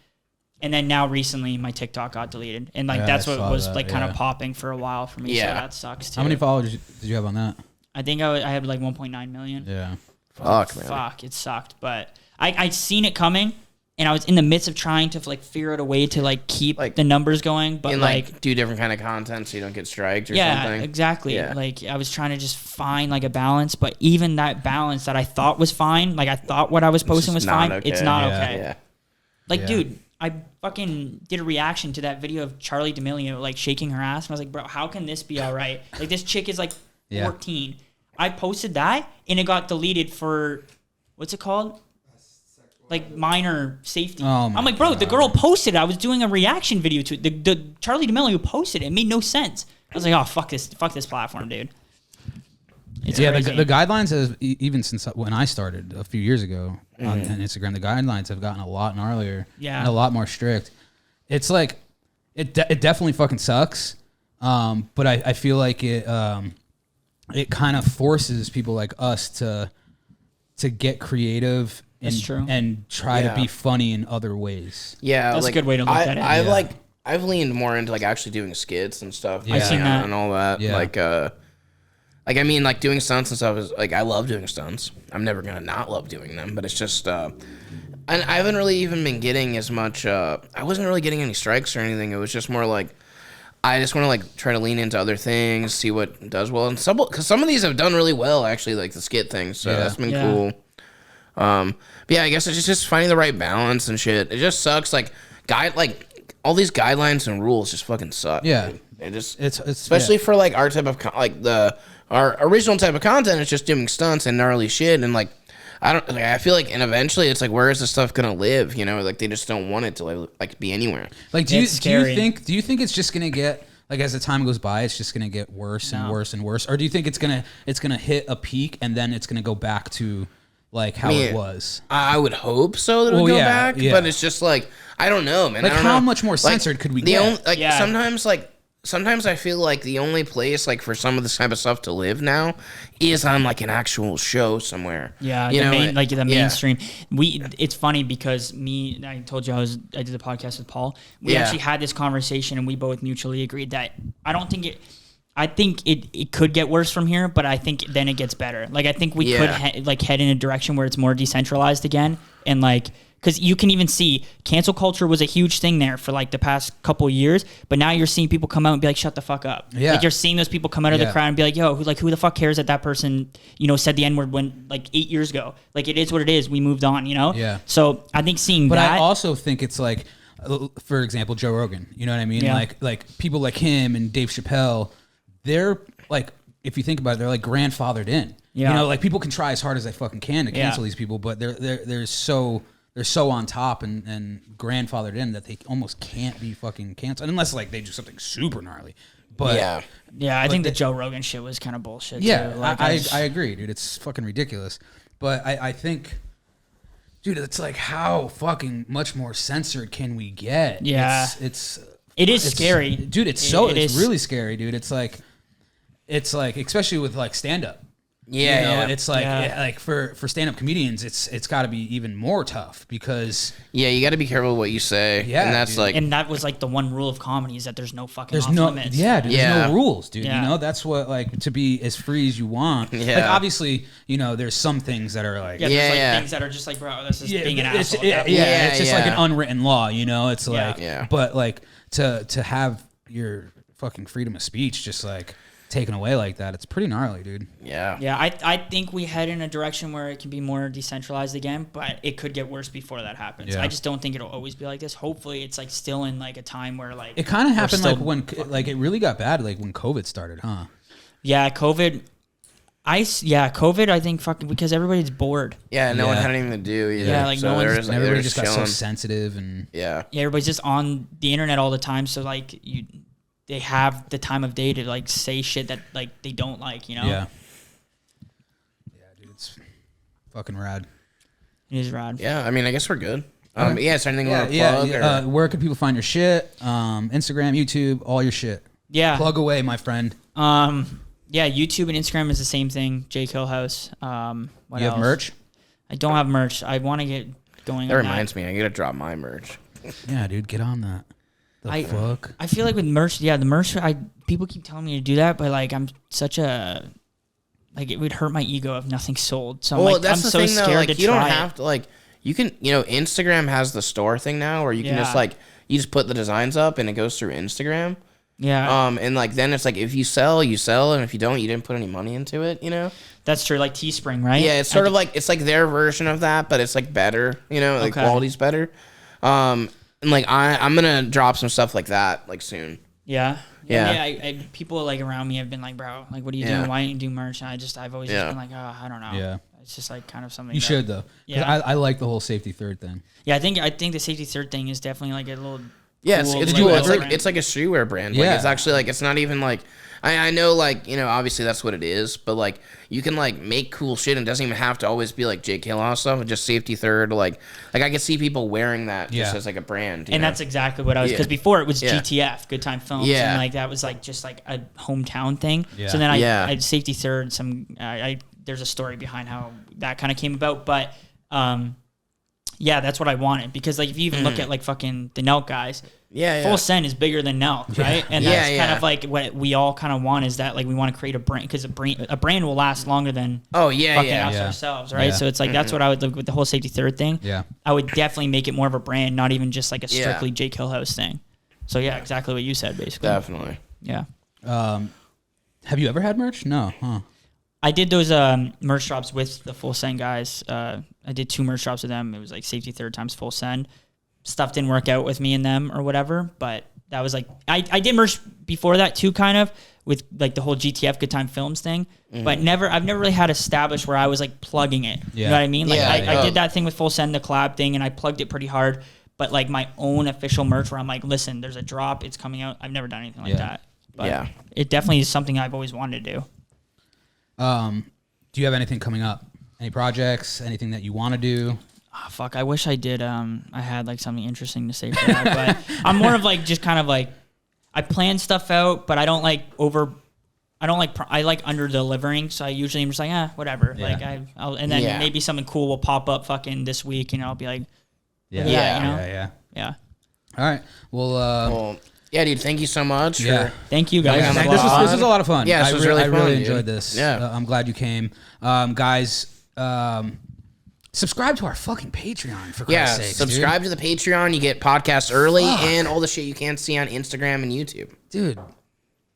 And then now recently, my TikTok got deleted. And like, that's what was like kind of popping for a while for me. Yeah. So that sucks too. How many followers did you have on that? I think I had like 1.9 million. Yeah. Fuck, man. Fuck, it sucked. But I'd seen it coming. And I was in the midst of trying to like figure out a way to like keep like, the numbers going, but and like do different kind of content so you don't get striked or something. Yeah, exactly. Yeah. Like I was trying to just find like a balance, but even that balance that I thought was fine, like I thought what I was posting was fine, it's not okay. Yeah. Like, dude, I fucking did a reaction to that video of Charlie D'Amelio like shaking her ass, and I was like, bro, how can this be all right? Like this chick is like 14. I posted that and it got deleted for what's it called? Like minor safety. Oh I'm like, bro, God. The girl posted it. I was doing a reaction video to it. The Charlie D'Amelio posted it. It made no sense. I was like, oh, fuck this platform, dude. It's crazy. The guidelines has even since when I started a few years ago on Instagram, the guidelines have gotten a lot gnarlier and a lot more strict. It's like it definitely fucking sucks, but I feel like it kind of forces people like us to get creative. That's true. And try to be funny in other ways. Yeah, that's like, a good way to look at it. I've leaned more into like actually doing skits and stuff. I've seen that and all that. Yeah. Like I mean, like doing stunts and stuff is like I love doing stunts. I'm never gonna not love doing them, but it's just and I haven't really even been getting as much. I wasn't really getting any strikes or anything. It was just more like I just want to like try to lean into other things, see what does well, and because some of these have done really well actually, like the skit things. So that's been cool. But yeah, I guess it's just finding the right balance and shit. It just sucks. Like all these guidelines and rules just fucking suck. Yeah, dude. It just it's especially for like our type of our original type of content. It's just doing stunts and gnarly shit, and like I feel like, and eventually it's like, where is this stuff gonna live? You know, like they just don't want it to like be anywhere. Like, do you think it's just gonna get like as the time goes by, it's just gonna get worse and worse and worse, or do you think it's gonna hit a peak and then it's gonna go back to like how it was? I would hope so that it would go back, but it's just like I don't know, man. Like I don't how know. much more censored could we get? Sometimes I feel like the only place like for some of this type of stuff to live now is on like an actual show somewhere. Yeah, the mainstream. It's funny because I told you I did the podcast with Paul. We actually had this conversation and we both mutually agreed that I think it could get worse from here, but I think then it gets better. Like I think we could head in a direction where it's more decentralized again, and like because you can even see cancel culture was a huge thing there for like the past couple of years, but now you're seeing people come out and be like, "Shut the fuck up!" Yeah, like you're seeing those people come out of the crowd and be like, "Yo, who the fuck cares that person said the N-word when like 8 years ago? Like it is what it is. We moved on, Yeah. So I think but I also think it's like, for example, Joe Rogan. You know what I mean? Yeah. Like people like him and Dave Chappelle. They're like, if you think about it, they're like grandfathered in. Yeah. Like people can try as hard as they fucking can to cancel these people, but they're so on top and grandfathered in that they almost can't be fucking canceled unless like they do something super gnarly. But Yeah, I think the Joe Rogan shit was kind of bullshit. yeah, too. Like, I agree, dude. It's fucking ridiculous. But I think, dude, it's like how fucking much more censored can we get? Yeah. It is scary, dude. It's really scary, dude. It's like especially with like stand up. Yeah, you know, yeah. It's like like for stand up comedians, it's got to be even more tough because you got to be careful what you say. Yeah, and that's dude. like, and that was like the one rule of comedy is that there's no fucking there's off no limits. dude, there's no rules, dude. Yeah. You know, that's what like to be as free as you want. Yeah. Like obviously, you know, there's some things that are like There's like things that are just like, bro, this is being an it's, asshole. at that it's point. just like an unwritten law, you know. It's like, Yeah. but like to have your fucking freedom of speech just like taken away like that, it's pretty gnarly, dude. Yeah. Yeah, I think we head in a direction where it can be more decentralized again, but it could get worse before that happens. Yeah. I just don't think it'll always be like this. Hopefully, it's like still in like a time where like It kind of happened still like when like it really got bad like when COVID started, huh? yeah, COVID. COVID. I think fucking because everybody's bored. Yeah, no one Yeah. had anything to do either. Yeah, like, no one's- they're And like, everybody they're just got so chilling. sensitive and Yeah. Yeah, everybody's just on the internet all the time, so like they have the time of day to like say shit that like they don't like, you know? yeah, dude, it's fucking rad. It is rad. Yeah, I mean, I guess we're good. Yeah, is there anything you want to Yeah, plug? yeah. or- Where can people find your shit? Instagram, YouTube, all your shit. Yeah. Plug away, my friend. Yeah, YouTube and Instagram is the same thing. Jake Hillhouse. What You have else? merch? I don't have merch. I want to get going that on reminds me, I gotta drop my merch. Yeah, dude, get on that. The fuck? I feel like with merch, the merch, people keep telling me to do that, but like I'm such a like it would hurt my ego if nothing sold. So I'm Well, like, that's I'm the so thing scared though. Like, to you don't try have it. to like. You can, Instagram has the store thing now, where you can just Yeah. like you just put the designs up and it goes through Instagram. Yeah, And like then it's like if you sell, you sell, and if you don't, you didn't put any money into it. You know. that's true. Like Teespring, right? Yeah, it's sort of like it's like their version of that, but it's like better. Like Okay. quality's better. And like I'm gonna drop some stuff like that like soon. Yeah. Yeah. I people like around me have been like, bro, like, what are you Yeah. doing? Why don't you do merch? And I've always Yeah. just been like, oh, I don't know. Yeah. It's just like kind of something You that- should though. 'Cause Yeah. I like the whole safety third thing. Yeah, I think the safety third thing is definitely like a little. Yeah, cool, it's like, cool. brand. It's like a streetwear brand. Yeah. Like, it's actually like it's not even like I know like obviously that's what it is, but like you can like make cool shit and it doesn't even have to always be like Jake Hillhouse stuff. It's just safety third. Like I could see people wearing that just Yeah. as like a brand. And that's exactly what I was, because before it was Yeah. GTF, Good Time Films, Yeah. and like that was like just like a hometown thing. Yeah. So then Yeah. I safety third. There's a story behind how that kind of came about, but yeah, that's what I wanted, because like if you even look at like fucking the Nelk guys, Full Send is bigger than Nelk, right? And that's kind of like what we all kind of want, is that like we want to create a brand, because a brand will last longer than fucking us ourselves, right? Yeah. So it's like that's what I would look with the whole safety third thing. Yeah. I would definitely make it more of a brand, not even just like a strictly Jake Hillhouse thing. So yeah, exactly what you said, basically. Definitely. Yeah. Have you ever had merch? No, huh? I did those merch drops with the Full Send guys. I did 2 merch drops with them. It was like safety third times Full Send. Stuff didn't work out with me and them or whatever, but that was like I did merch before that too, kind of with like the whole GTF Good Time Films thing, but I've never really had established where I was like plugging it. Yeah. You know what I mean? Like Yeah, I did that thing with Full Send, the collab thing, and I plugged it pretty hard. But like my own official merch where I'm like, listen, there's a drop, it's coming out. I've never done anything like that. But it definitely is something I've always wanted to do. Do you have anything coming up? Any projects? Anything that you want to do? Oh, fuck, I wish I did. I had like something interesting to say for that, but I'm more of like just kind of like I plan stuff out, but I don't like I like under delivering. So I usually am just like, whatever. Yeah. Like I'll and then maybe something cool will pop up fucking this week, and I'll be like, Yeah. yeah. All right. Well, Well, yeah, dude. Thank you so much. yeah. Thank you guys. Yeah, This man, was a lot of This fun. was a lot of fun. Yeah, this was really I fun, really dude. enjoyed this. Yeah. I'm glad you came. Guys, subscribe to our fucking Patreon, for Christ's sakes, subscribe to the Patreon. You get podcasts early and all the shit you can't see on Instagram and YouTube. dude.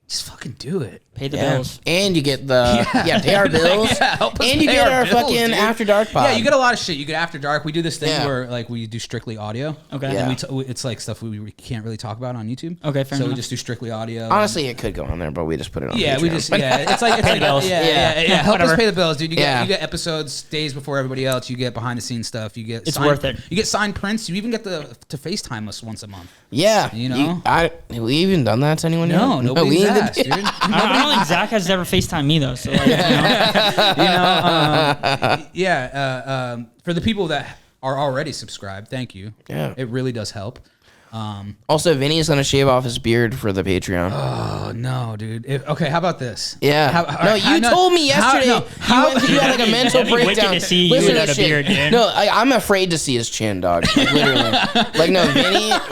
Just fucking do it. Pay the bills. And you get the pay our bills. Help us and you pay get our our bills, fucking dude. After Dark pod. Yeah, you get a lot of shit. You get After Dark. We do this thing Yeah. where like we do strictly audio. Okay. Yeah. And it's like stuff we can't really talk about on YouTube. Okay, fair So we enough. just do strictly audio. Honestly, it could go on there, but we just put it on. Yeah, we Patreon. just it's like Pay the bills. yeah. Help us Whatever. pay the bills, dude. You Yeah. get episodes days before everybody else. You get behind the scenes stuff. You get It's worth it. You get signed prints. You even get to FaceTime us once a month. Yeah, You know? have we even done that to anyone? No, yet? nobody's we asked, dude. I don't think Zach has ever FaceTime me though. So like, you know. For the people that are already subscribed, thank you. Yeah. It really does help. Also, Vinny's gonna shave off his beard for the Patreon. Oh no, dude. Okay, how about this? Yeah. You told me yesterday you had like a mental That'd be wicked breakdown. to see you Listen to without this a shit. beard, dude. No, I'm afraid to see his chin, dog. Like, literally. Like, no,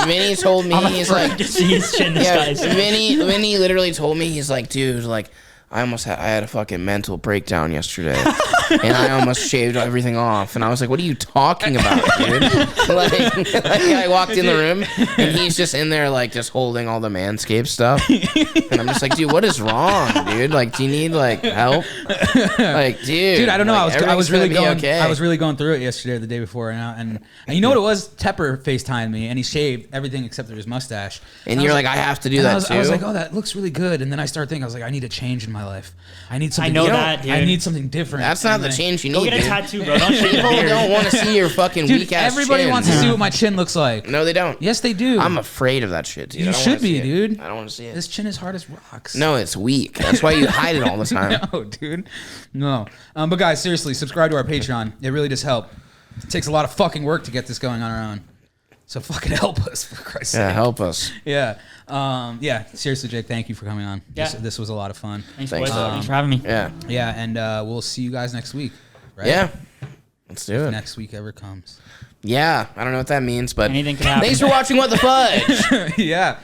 Vinny told me, he's like, to see his chin disguise. Vinny literally told me, he's like, dude, like, I had a fucking mental breakdown yesterday, and I almost shaved everything off. And I was like, "What are you talking about, dude?" like I walked in the room, and he's just in there, like, just holding all the Manscaped stuff. And I'm just like, "Dude, what is wrong, dude? Like, do you need like help?" Like, dude, I don't know. like, I was really going. okay. I was really going through it yesterday or the day before, and you know what it was? Tepper FaceTimed me, and he shaved everything except for his mustache. And you're like, I have to do that too. I was like, oh, that looks really good. And then I started thinking, I was like, I need a change in my life. I need something. I know that, dude. I need something different. That's not And the then- change you Go need, get a dude. tattoo, bro. Don't shave your People beard. don't want to see your fucking Dude, weak ass everybody chin. wants to see what my chin looks like. No, they don't. Yes, they do. I'm afraid of that shit, dude. You I don't should wanna see be, it. dude. I don't want to see it. This chin is hard as rocks. No, it's weak. That's why you hide it all the time. No, dude. No. But guys, seriously, subscribe to our Patreon. It really does help. It takes a lot of fucking work to get this going on our own. So fucking help us, for Christ's Yeah, sake. help us. Yeah. Seriously, Jake, thank you for coming on. Yeah. This was a lot of fun. Thanks, Thanks, boys. dog. Thanks for having me. Yeah. Yeah, and we'll see you guys next week. Right? Yeah. Let's do If it. next week ever comes. Yeah. I don't know what that means, but Anything can happen. thanks for watching What the Fudge. Yeah.